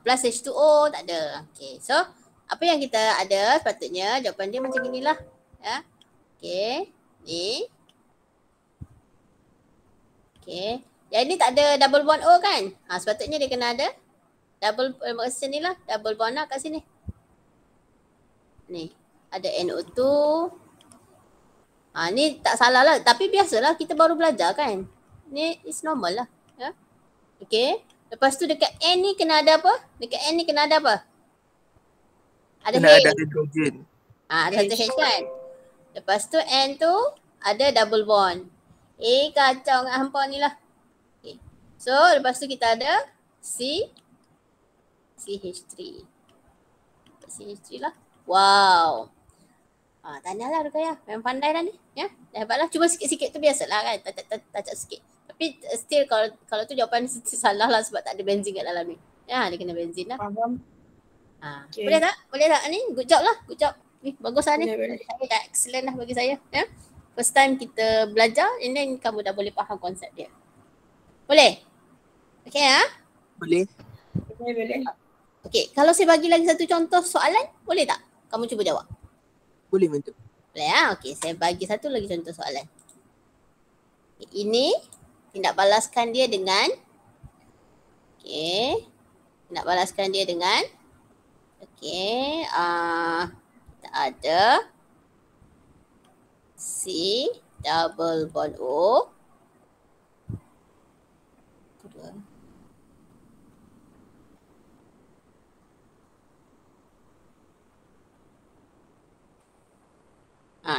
Plus H2O tak ada. Okay, so apa yang kita ada sepatutnya jawapan dia macam inilah. Ya. Okay, ni. Okay. Yang ni tak ada double bond O kan? Sepatutnya dia kena ada double kat sini lah. Double bond lah kat sini. Ni. Ada NO2. Ni tak salah lah. Tapi biasalah kita baru belajar kan. Ni is normal lah. Ya. Okay. Lepas tu dekat N ni kena ada apa? Dekat N ni kena ada apa? Ada Kena H. ada hidrogen. Ada satu H kan? Lepas tu N tu ada double bond. Kacau dengan hampa ni lah. Okay. So lepas tu kita ada CH3. CH3 lah. Wow. Tahniahlah Ruqayyah. Memang pandai dah ni. Ya. Dah hebatlah. Cuba sikit-sikit tu biasalah kan. Touch sikit. Tapi still kalau tu jawapan salah lah sebab tak ada benzin kat dalam ni. Ya, dia kena benzin lah. Faham. Okay. Boleh tak? Boleh tak ni? Good job lah. Good job. Ni bagus lah ni. Boleh. Saya dah excellent lah bagi saya. Ya. First time kita belajar and then kamu dah boleh faham konsep dia. Boleh? Okay Boleh. Boleh. Okay, kalau saya bagi lagi satu contoh soalan, boleh tak? Kamu cuba jawab. Boleh madam. Boleh Okay, saya bagi satu lagi contoh soalan. Okay, ini tindak balaskan dia dengan tindak balaskan dia dengan kita ada C double bond O.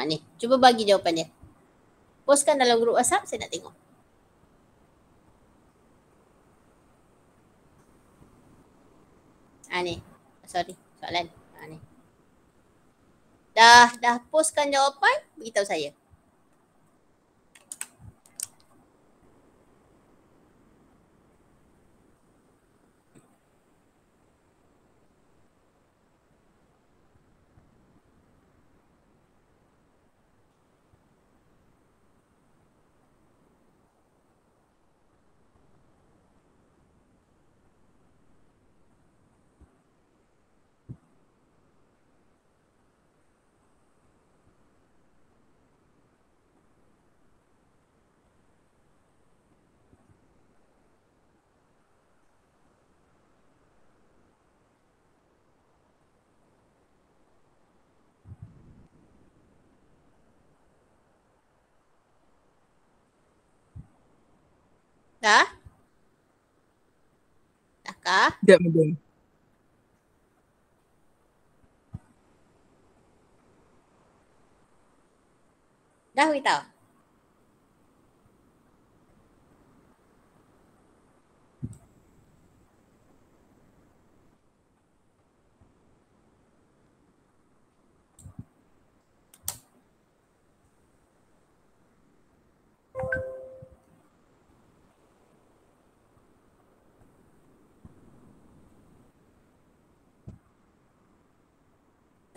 Ni, cuba bagi jawapan dia. Postkan dalam grup WhatsApp, saya nak tengok. Ni. Sorry, soalan. Ni. Dah postkan jawapan, beritahu saya. Dah? Dah kah? Tak madam. Dah beritahu?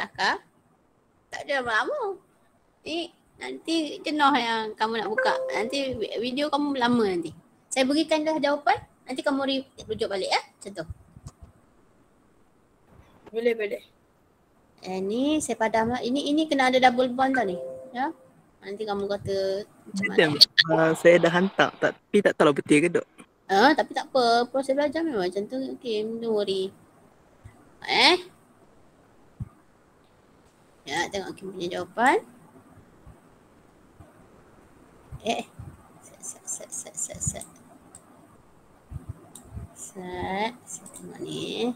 Dah kah? dia lama. Nanti jenuh yang kamu nak buka. Nanti video kamu lama nanti. Saya berikan dah jawapan. Nanti kamu rujuk balik ya. Macam tu. Boleh. Ni saya padam lah. Ini kena ada double bond tau ni. Ya. Nanti kamu kata macam mana. Madam, saya dah hantar tapi tak tahu betul ke tak. Tapi tak apa. Proses belajar memang macam tu. Okay, don't worry. Ya, tengok Kim punya jawapan. Set. Saya tengok ni.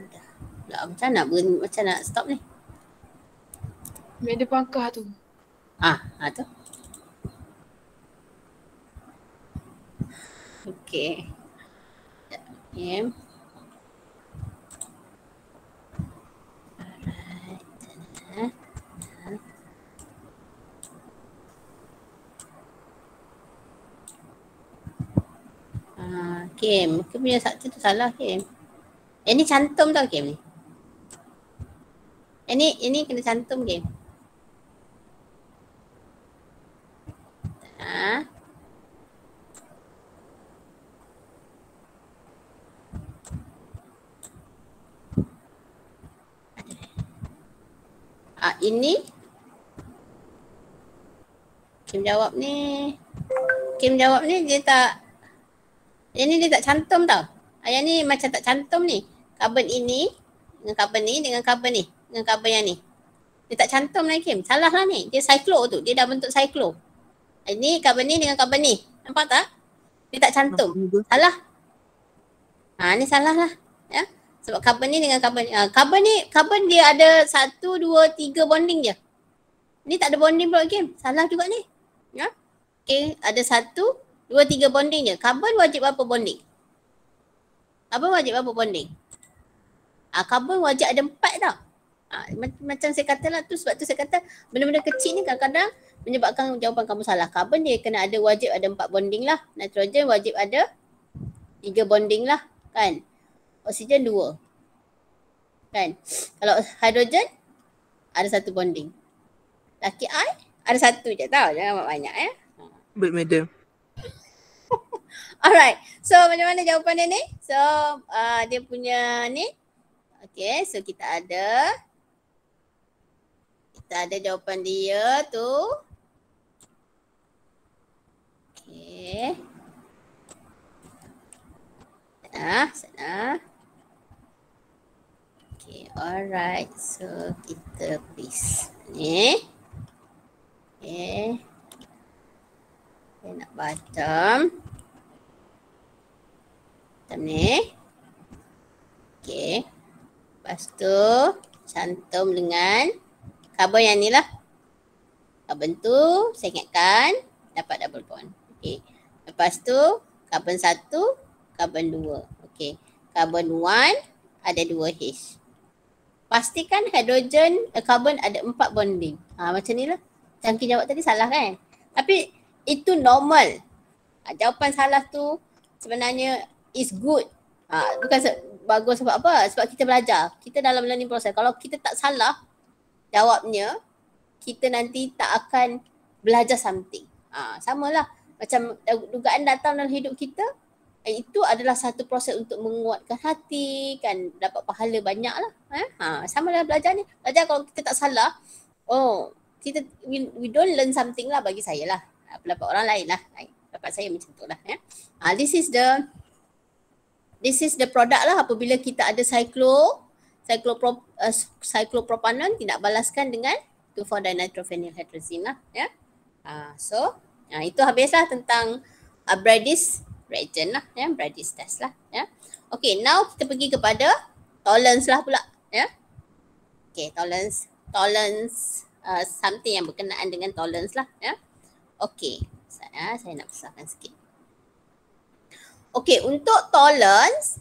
Dah. Pula macam nak stop ni? Meja pangkah tu. Tu. Okey. Okay. Kim punya satu tu salah Kim. Ini cantum tau Kim ni. Ini kena cantum Kim. Ini Kim jawab ni dia tak. Yang ni dia tak cantum tau. Yang ni macam tak cantum ni. Karbon ini dengan karbon ni dengan karbon ni dengan karbon yang ni. Dia tak cantum lagi Kim. Salah lah ni. Dia cyclo tu. Dia dah bentuk cyclo. Ini karbon ni dengan karbon ni. Nampak tak? Dia tak cantum. Salah. Ni salah lah. Ya. Sebab karbon ni dengan karbon ni. Karbon dia ada 1, 2, 3 bonding je. Ni tak ada bonding pula Kim. Salah juga ni. Ya. Okay. Ada 1, 2, 3 bonding je. Karbon wajib berapa bonding? Karbon wajib berapa bonding? Karbon wajib ada 4 tau. Macam saya kata lah tu, sebab tu saya kata benda-benda kecil ni kadang-kadang menyebabkan jawapan kamu salah. Karbon dia kena ada wajib ada 4 bonding lah. Nitrogen wajib ada 3 bonding lah kan. Oksigen 2. Kan. Kalau hidrogen ada 1 bonding. Laki I ada 1 je tau. Jangan banyak ya. Baik madam. Alright. So macam mana jawapan dia ni? So dia punya ni. Okay. So kita ada jawapan dia tu. Okay. Sana. Okay. Alright. So kita please. Ni. Okay. Saya nak bottom. Macam ni. Okay. Lepas tu cantum dengan karbon yang ni lah. Karbon tu saya ingatkan dapat double bond. Okay. Lepas tu karbon 1, karbon 2. Okay. Karbon 1 ada 2 H. Pastikan hidrogen, karbon ada 4 bonding. Macam ni lah. Cangkir jawab tadi salah kan? Tapi itu normal. Jawapan salah tu sebenarnya is good. Bukan bagus sebab apa? Sebab kita belajar. Kita dalam learning process. Kalau kita tak salah jawabnya, kita nanti tak akan belajar something. Samalah. Macam dugaan datang dalam hidup kita, itu adalah satu proses untuk menguatkan hati, kan dapat pahala banyak lah. Samalah belajar ni. Belajar kalau kita tak salah, we don't learn something lah bagi saya lah. Pendapat orang lain lah. Pendapat saya macam tu lah. This is the product lah apabila kita ada cyclopropanon tidak balaskan dengan 2,4-dinitrophenyl hydrazine lah. So itu habislah tentang Brady's reagent lah. Brady's test lah. Okay, now kita pergi kepada tolerance lah pula. Okay, tolerance something yang berkenaan dengan tolerance lah. Okay, saya nak besarkan sikit. Okay, untuk tolerance,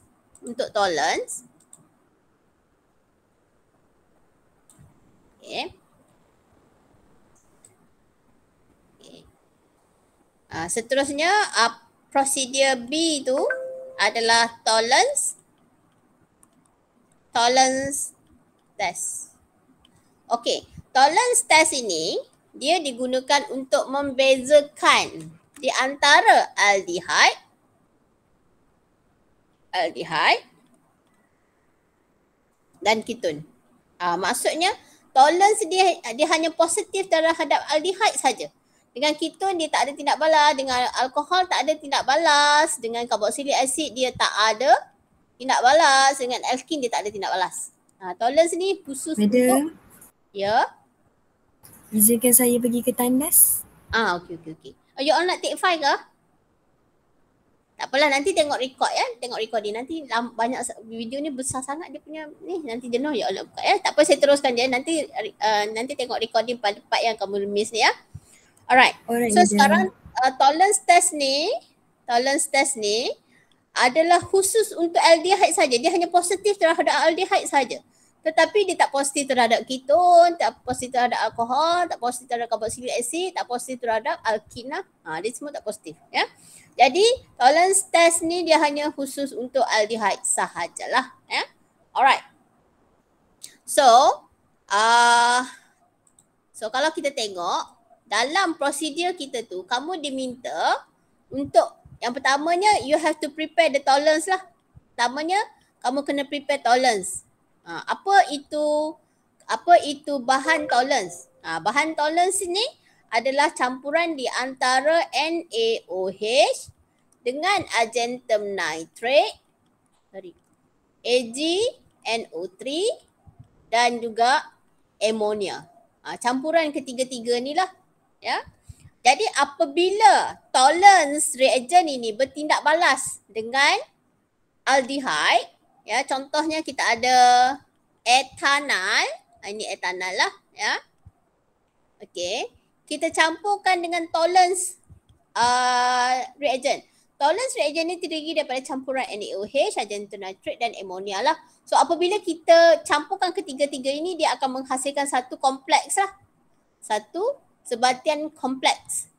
okay. Seterusnya, prosedur B tu adalah tolerance test. Okey, tolerance test ini dia digunakan untuk membezakan di antara aldehyde dan ketone. Maksudnya tolerance dia hanya positif terhadap aldehyde saja. Dengan ketone dia tak ada tindak balas, dengan alkohol tak ada tindak balas, dengan carboxylic acid dia tak ada tindak balas, dengan alkin dia tak ada tindak balas. Tolerance ni khusus untuk ya. Izinkan saya pergi ke tandas. Okey. You all nak take 5 ke? Tak apalah, nanti tengok record ya. Tengok recording nanti banyak video ni besar sangat dia punya ni, nanti jenuh ya Allah buka ya. Tak apa, saya teruskan je nanti tengok recording pada part yang kamu miss ni ya. Alright. So sekarang tolerance test ni adalah khusus untuk aldehyde saja. Dia hanya positif terhadap aldehyde saja. Tetapi dia tak positif terhadap ketone, tak positif terhadap alkohol, tak positif terhadap carboxylic acid, tak positif terhadap alkin lah. Dia semua tak positif ya. Jadi tolerance test ni dia hanya khusus untuk aldehyde sahajalah ya. Alright. So kalau kita tengok dalam prosedur kita tu, kamu diminta untuk yang pertamanya you have to prepare the tolerance lah. Pertamanya kamu kena prepare tolerance. Apa itu bahan tolerance? Bahan tolerance ni adalah campuran di antara NaOH dengan argentum nitrate, AgNO3 dan juga amonia. Campuran ketiga-tiga ni lah. Ya. Jadi apabila tolerance reagent ini bertindak balas dengan aldehyde, ya, contohnya kita ada etanol, ini etanol lah ya. Okey, kita campurkan dengan tolerance reagent. Tolerance reagent ni terdiri daripada campuran NaOH, argentum nitrate dan amonia lah. So apabila kita campurkan ketiga-tiga ini, dia akan menghasilkan satu kompleks lah. Satu sebatian kompleks.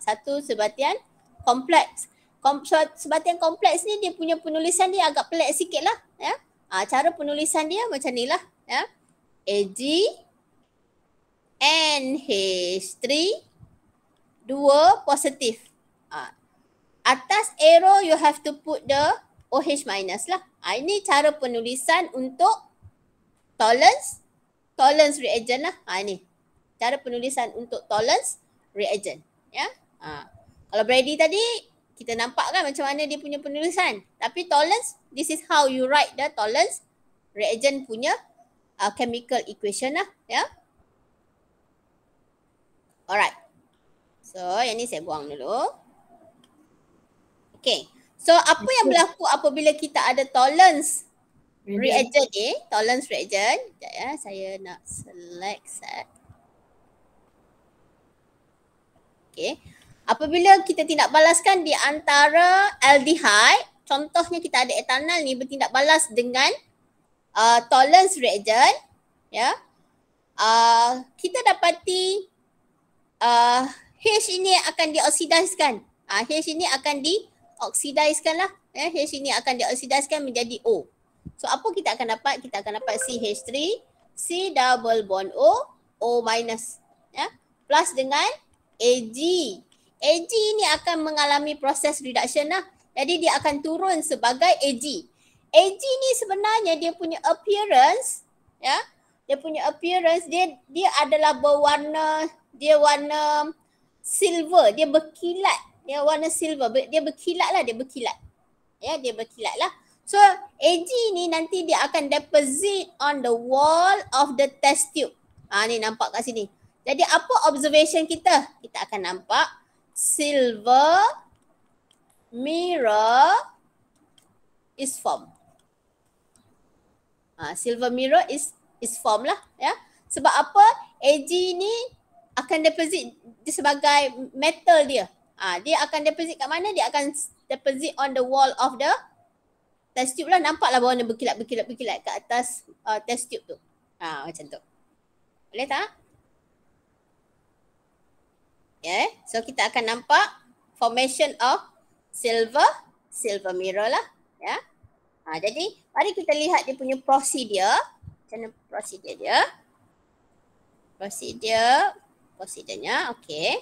Satu sebatian kompleks. Sebatian kompleks ni dia punya penulisan dia agak pelik sikit lah ya. Cara penulisan dia macam ni lah ya. AgNH3 2 positif. Atas arrow you have to put the OH minus lah. Ini cara penulisan untuk tolerance reagent lah. Ini cara penulisan untuk tolerance reagent ya. Kalau Brady tadi kita nampak kan macam mana dia punya penulisan. Tapi tolerance, this is how you write the tolerance reagent punya chemical equation lah ya. Alright. So yang ni saya buang dulu. Okay. So apa yang berlaku apabila kita ada tolerance reagent ni, tolerance reagent. Sekejap ya, saya nak select set. Okay. Apabila kita tindak balaskan di antara aldehyde, contohnya kita ada etanol ni bertindak balas dengan tolerance reagent, ya. Kita dapati H ini akan dioksidaskan. H ini akan dioksidaskan lah. Ya, H ini akan dioksidaskan menjadi O. So apa kita akan dapat? Kita akan dapat CH3, C double bond O, O minus. Ya, plus dengan Ag. Ag ni akan mengalami proses reduction lah. Jadi dia akan turun sebagai Ag. Ag ni sebenarnya dia punya appearance, ya. Dia punya appearance dia adalah berwarna, dia warna silver, dia berkilat. Dia warna silver, dia berkilat lah, Ya, dia berkilat lah. So Ag ni nanti dia akan deposit on the wall of the test tube. Ni nampak kat sini. Jadi apa observation kita? Kita akan nampak silver mirror is formed. Silver mirror is formed lah ya. Sebab apa? Ag ni akan deposit sebagai metal dia. Dia akan deposit kat mana? Dia akan deposit on the wall of the test tube lah. Nampaklah warna berkilat-berkilat kat atas test tube tu. Macam tu. Boleh tak? Yeah. So kita akan nampak formation of silver mirror lah. Ya. Jadi mari kita lihat dia punya prosedur. Macam mana prosedur dia? Prosedurnya, okay.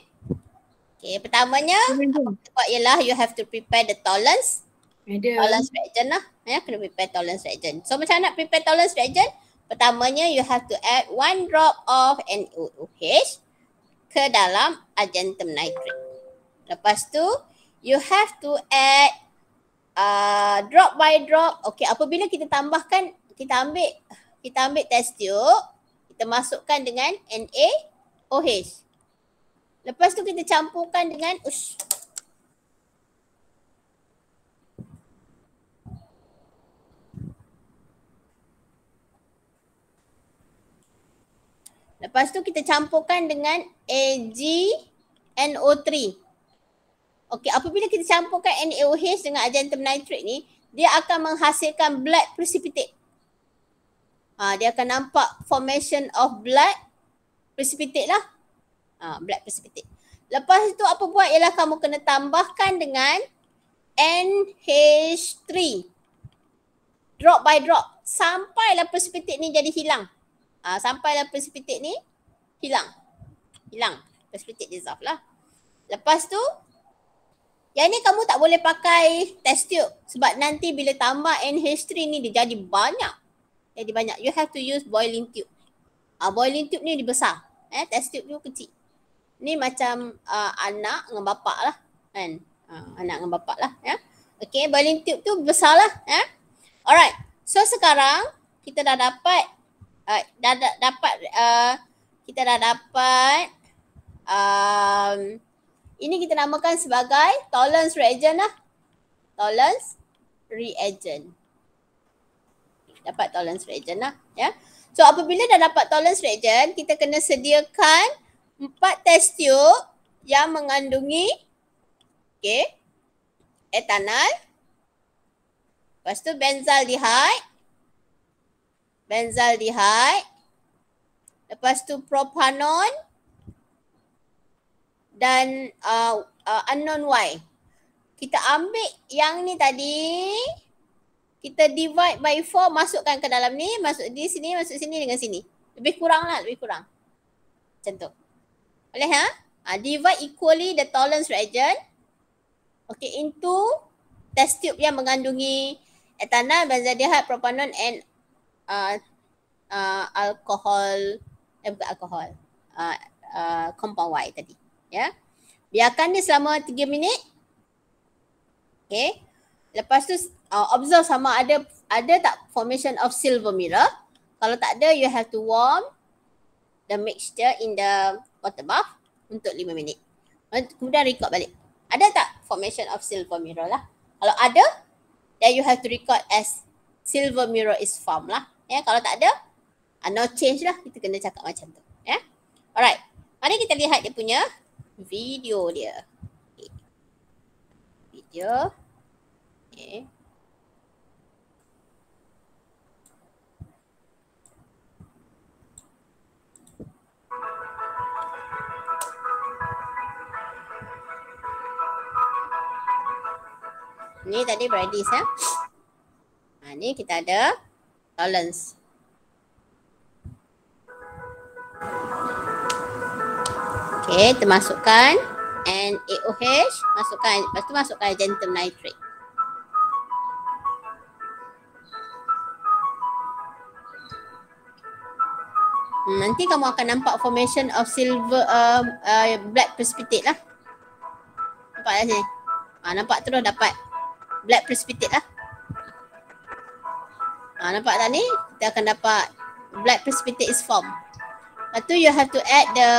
Okay, pertamanya apa kita buat ialah you have to prepare the tolerance reagent lah. Kena prepare tolerance reagent. So macam mana nak prepare tolerance reagent? Pertamanya you have to add 1 drop of NaOH ke dalam argentum nitrate. Lepas tu you have to add drop by drop. Okay, apabila kita tambahkan, kita ambil test tube, kita masukkan dengan NaOH. Lepas tu kita campurkan dengan AgNO3. Okey, apabila kita campurkan NaOH dengan argentum nitrate ni, dia akan menghasilkan blood precipitate. Dia akan nampak formation of blood precipitate lah. Blood precipitate. Lepas tu apa buat ialah kamu kena tambahkan dengan NH3. Drop by drop. Sampailah precipitate ni jadi hilang. Sampailah precipitate ni hilang. Precipitate dissolve lah. Lepas tu, yang ni kamu tak boleh pakai test tube. Sebab nanti bila tambah NH3 ni dia jadi banyak. You have to use boiling tube. Boiling tube ni dia besar. Test tube tu kecil. Ni macam anak dengan bapak lah kan. Anak dengan bapak lah ya. Okay, boiling tube tu besar lah ya. Alright. So sekarang kita dah dapat ini kita namakan sebagai tolerance reagent lah. Tolerance reagent. Dapat tolerance reagent lah ya. So apabila dah dapat tolerance reagent, kita kena sediakan 4 test tube yang mengandungi etanol. Lepas tu benzaldehyde. Lepas tu propanon dan unknown Y. Kita ambil yang ni tadi, kita divide by 4, masukkan ke dalam ni, masuk di sini, masuk sini dengan sini. Lebih kurang. Macam tu. Boleh divide equally the tolerance reagent into test tube yang mengandungi etanol, benzaldehyde, propanon and compound Y tadi. Ya. Biarkan dia selama 3 minit. Okay. Lepas tu observe sama ada tak formation of silver mirror. Kalau tak ada, you have to warm the mixture in the water bath untuk 5 minit. Kemudian record balik. Ada tak formation of silver mirror lah? Kalau ada, then you have to record as silver mirror is formed lah. Ya, kalau tak ada, no change lah. Kita kena cakap macam tu. Ya. Alright. Mari kita lihat dia punya video dia. Okay. Video. Okay. Ni tadi Bradis ya. Ni kita ada tolerance. Okay, kita masukkan NaOH, lepas tu masukkan argentum nitrate. Nanti kamu akan nampak formation of silver black precipitate lah. Nampak tak sini? Nampak terus dapat black precipitate lah. Nampak tak ni? Kita akan dapat black precipitate is formed. Lepas tu you have to add the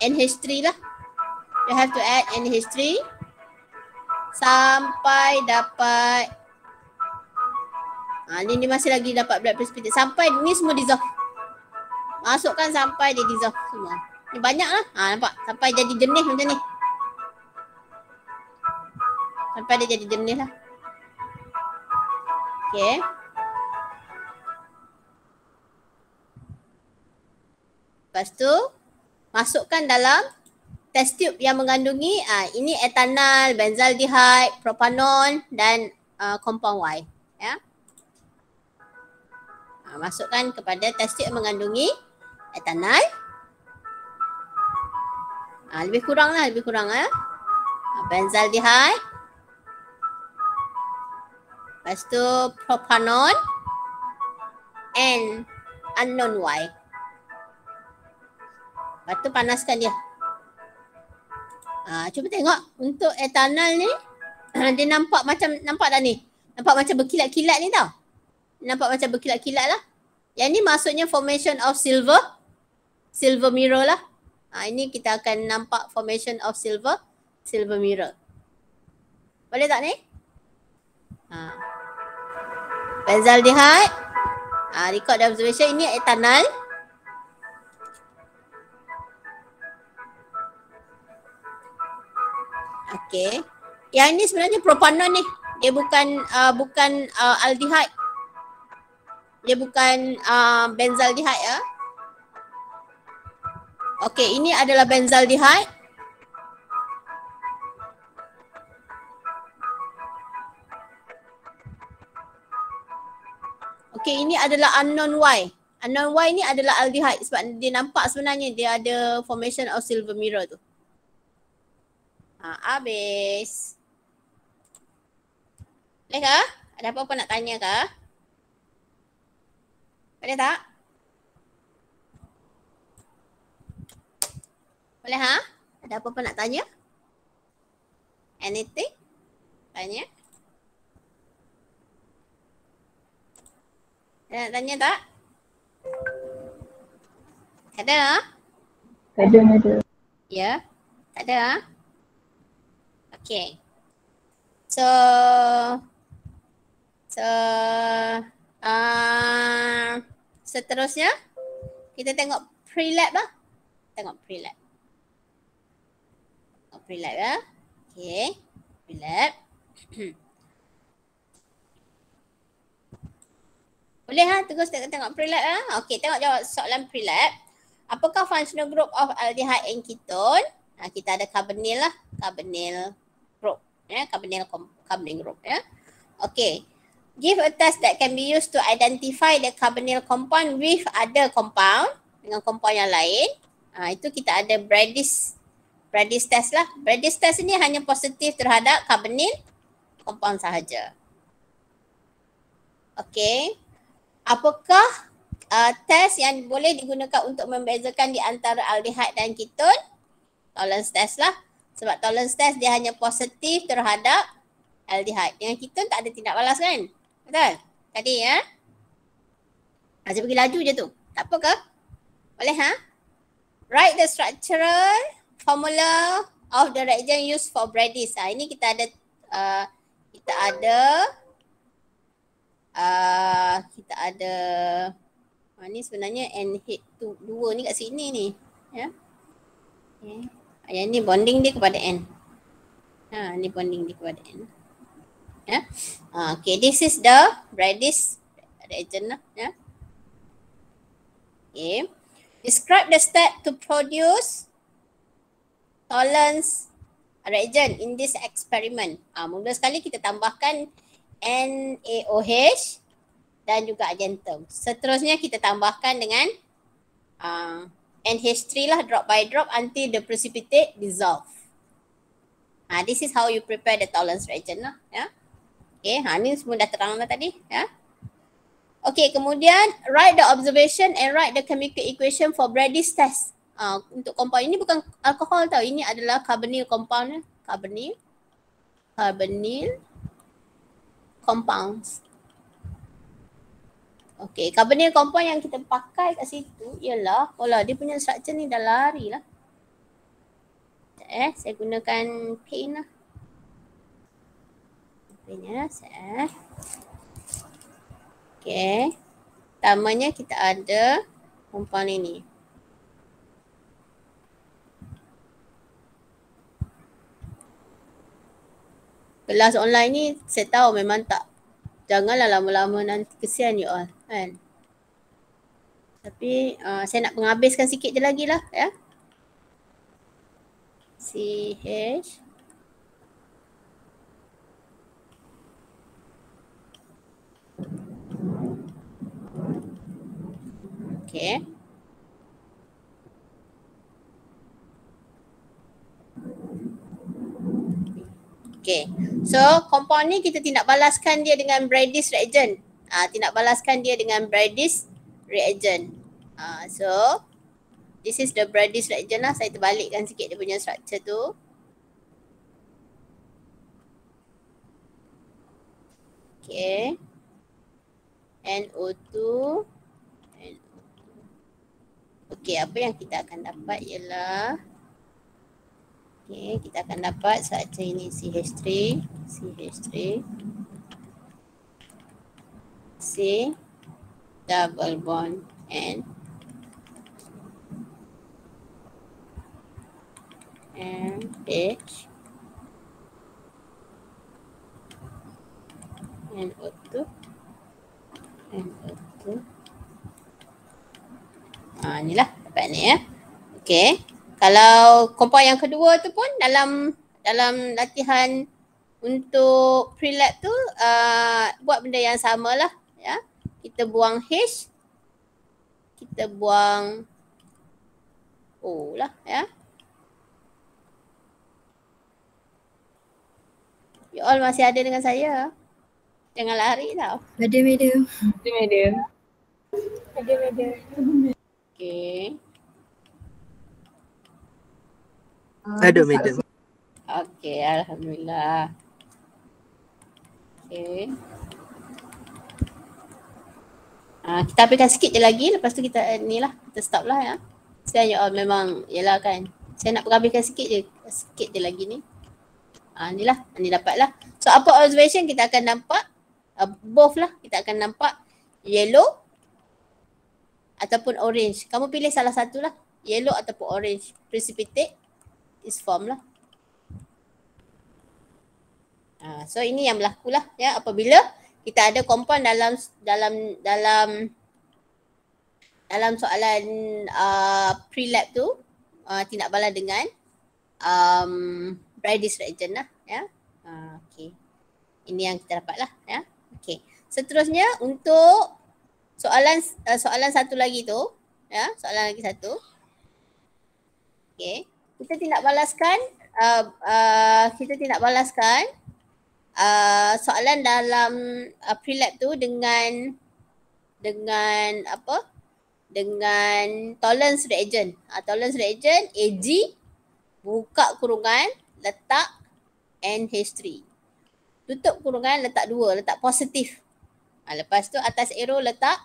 NH3 lah. You have to add NH3 sampai dapat ni masih lagi dapat black precipitate. Sampai ni semua dissolve. Masukkan sampai dia dissolve semua. Ni banyak lah. Nampak? Sampai jadi jernih macam ni. Sampai dia jadi jernih lah. Okay. Lepas tu masukkan dalam test tube yang mengandungi ini etanol, benzaldehyde, propanon dan compound Y. Ya. Masukkan kepada test tube yang mengandungi etanol. Lebih kurang lah. Benzaldehyde. Lepas tu propanon and unknown Y. Lepas tu panaskan dia. Cuba tengok untuk etanol ni dia nampak tak ni? Nampak macam berkilat-kilat ni tau. Nampak macam berkilat-kilat lah. Yang ni maksudnya formation of silver mirror lah. Ini kita akan nampak formation of silver mirror. Boleh tak ni? Benzaldehyde. Record the observation. Ini etanol. Okey. Yang ini sebenarnya propanon ni. Dia bukan aldehyde. Dia bukan benzaldehyde ya. Okey, ini adalah benzaldehyde. Okey, ini adalah unknown Y. Unknown Y ni adalah aldehyde sebab dia nampak sebenarnya dia ada formation of silver mirror tu. Habis. Boleh kah? Ada apa-apa nak tanya kah? Boleh tak? Boleh ha? Ada apa-apa nak tanya? Anything? Tanya? Nak tanya tak? Ada ha? Ada. Ya? Tak ada ha? Okay. So seterusnya kita tengok pre-lab lah. Tengok pre-lab ya. Okay. Pre-lab. Boleh ha? Terus tengok pre-lab ha? Okay, tengok jawab soalan pre-lab. Apakah functional group of aldehyde and ketone? Kita ada carbonyl lah. Carbonyl group. Carbonyl group ya. Okay. Give a test that can be used to identify the carbonyl compound with other compound. Dengan compound yang lain. Itu kita ada Brady's test lah. Brady's test ni hanya positif terhadap carbonyl compound sahaja. Okay. Apakah test yang boleh digunakan untuk membezakan di antara aldehyde dan ketone? Tolerance test lah. Sebab tolerance test dia hanya positif terhadap aldehyde. Dengan ketone tak ada tindak balas kan? Betul? Tadi ya. Saya pergi laju je tu. Tak apa ke? Boleh ha? Write the structural formula of the reagent used for Brady's. Ini kita ada ni sebenarnya NH2 ni kat sini ni. Ya. Okay. Yang ni bonding dia kepada N. Ni bonding dia kepada N. Ya. Okay, this is the Brady's reagent lah. Ya. Okay. Describe the step to produce tolerance reagent in this experiment. Mula sekali kita tambahkan NaOH dan juga argentum. Seterusnya kita tambahkan dengan NH3 lah, drop by drop until the precipitate dissolve. This is how you prepare the tolerance reagent lah. Ya. Okay, ni semua dah terang dah tadi. Ya. Okay, kemudian write the observation and write the chemical equation for Brady's test. Untuk compound ini bukan alkohol tau. Ini adalah carbonyl compound. Carbonyl compounds. Okay, carbonyl compound yang kita pakai kat situ ialah, dia punya structure ni dah lari lah. Saya gunakan pen lah. Pennya saya. Okay. Pertamanya kita ada compound ini. Kelas online ni saya tahu memang tak. Janganlah lama-lama nanti kesian you all kan. Tapi saya nak penghabiskan sikit je lagi lah ya. CH Okay. Okay. So compound ni kita tindak balaskan dia dengan Brady's reagent. Tindak balaskan dia dengan Brady's reagent. So this is the Brady's reagent lah. Saya terbalikkan sikit dia punya structure tu. Okay. NO2. Okay, apa yang kita akan dapat ialah okay, kita akan dapat structure ini CH3, C double bond N H NO2. Inilah dapat ni ya. Okey. Kalau compound yang kedua tu pun dalam latihan untuk pre-lab tu buat benda yang samalah ya. Kita buang H, kita buang O lah ya. You all masih ada dengan saya. Jangan lari tau. Ada madam. Okay. Ada madam. Okay, alhamdulillah. Okay. Kita habiskan sikit je lagi, lepas tu kita ni lah, kita stop lah ya. Saya you all memang, yelah kan. Saya nak habiskan sikit je lagi ni. Ni lah, ni dapat lah. So apa observation kita akan nampak? Both lah, kita akan nampak yellow ataupun orange. Kamu pilih salah satu lah. Yellow ataupun orange. Precipitate is form lah. So ini yang berlaku lah ya, apabila kita ada compound dalam soalan pre-lab tu tindak balas dengan Brady's reagent lah ya. Okay. Ini yang kita dapat lah ya. Okay. Seterusnya untuk soalan satu lagi tu ya, soalan lagi satu. Okay. Kita tindak balaskan soalan dalam pre-lab tu dengan apa? Dengan tolerance reagent. Tolerance reagent AG buka kurungan, letak NH3. Tutup kurungan, letak 2, letak positif. Lepas tu atas arrow letak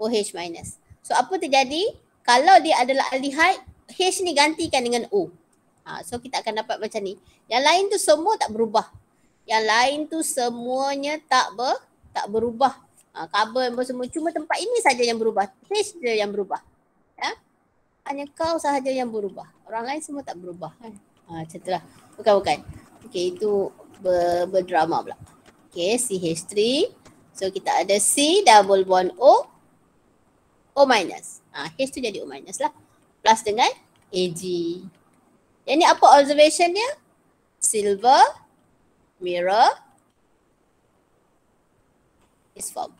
OH minus. So apa terjadi? Kalau dia adalah aldehyde, H ni gantikan dengan O. So kita akan dapat macam ni. Yang lain tu semua tak berubah. Yang lain tu semuanya tak berubah. Carbon pun semua. Cuma tempat ini saja yang berubah. H dia yang berubah. Ya? Hanya kau sahaja yang berubah. Orang lain semua tak berubah. Kan? Macam tu lah. Bukan. Okay, itu berdrama pula. Okay, CH3. So kita ada C double bond O minus. H tu jadi O minus lah. Plus dengan AG. Yang ni apa observation dia? Silver mirror is formed.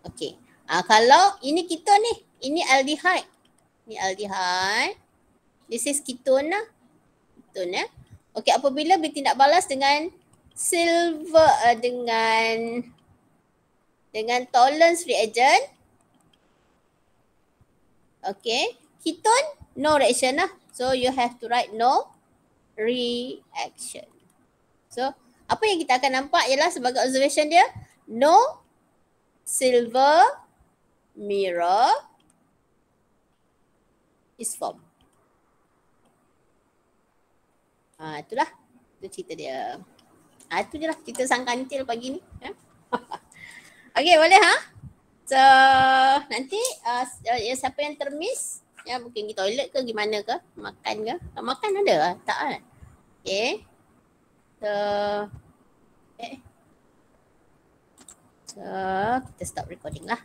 Okay. Kalau ini ketone ni. Ini aldehyde. Ini aldehyde. This is ketone lah. Ketone ya. Okay, apabila bertindak balas dengan silver dengan tolerance reagent. Okay. Ketone no reaction lah. So you have to write no reaction. So apa yang kita akan nampak ialah sebagai observation dia, no silver mirror is formed. Itulah. Itu cerita dia. Itu je lah cerita sang kancil pagi ni. Okay, boleh ha? So nanti siapa yang termiss, ya mungkin pergi toilet ke gimana ke, makan ke. Makan ada tak kan? Okay. So kita stop recording lah.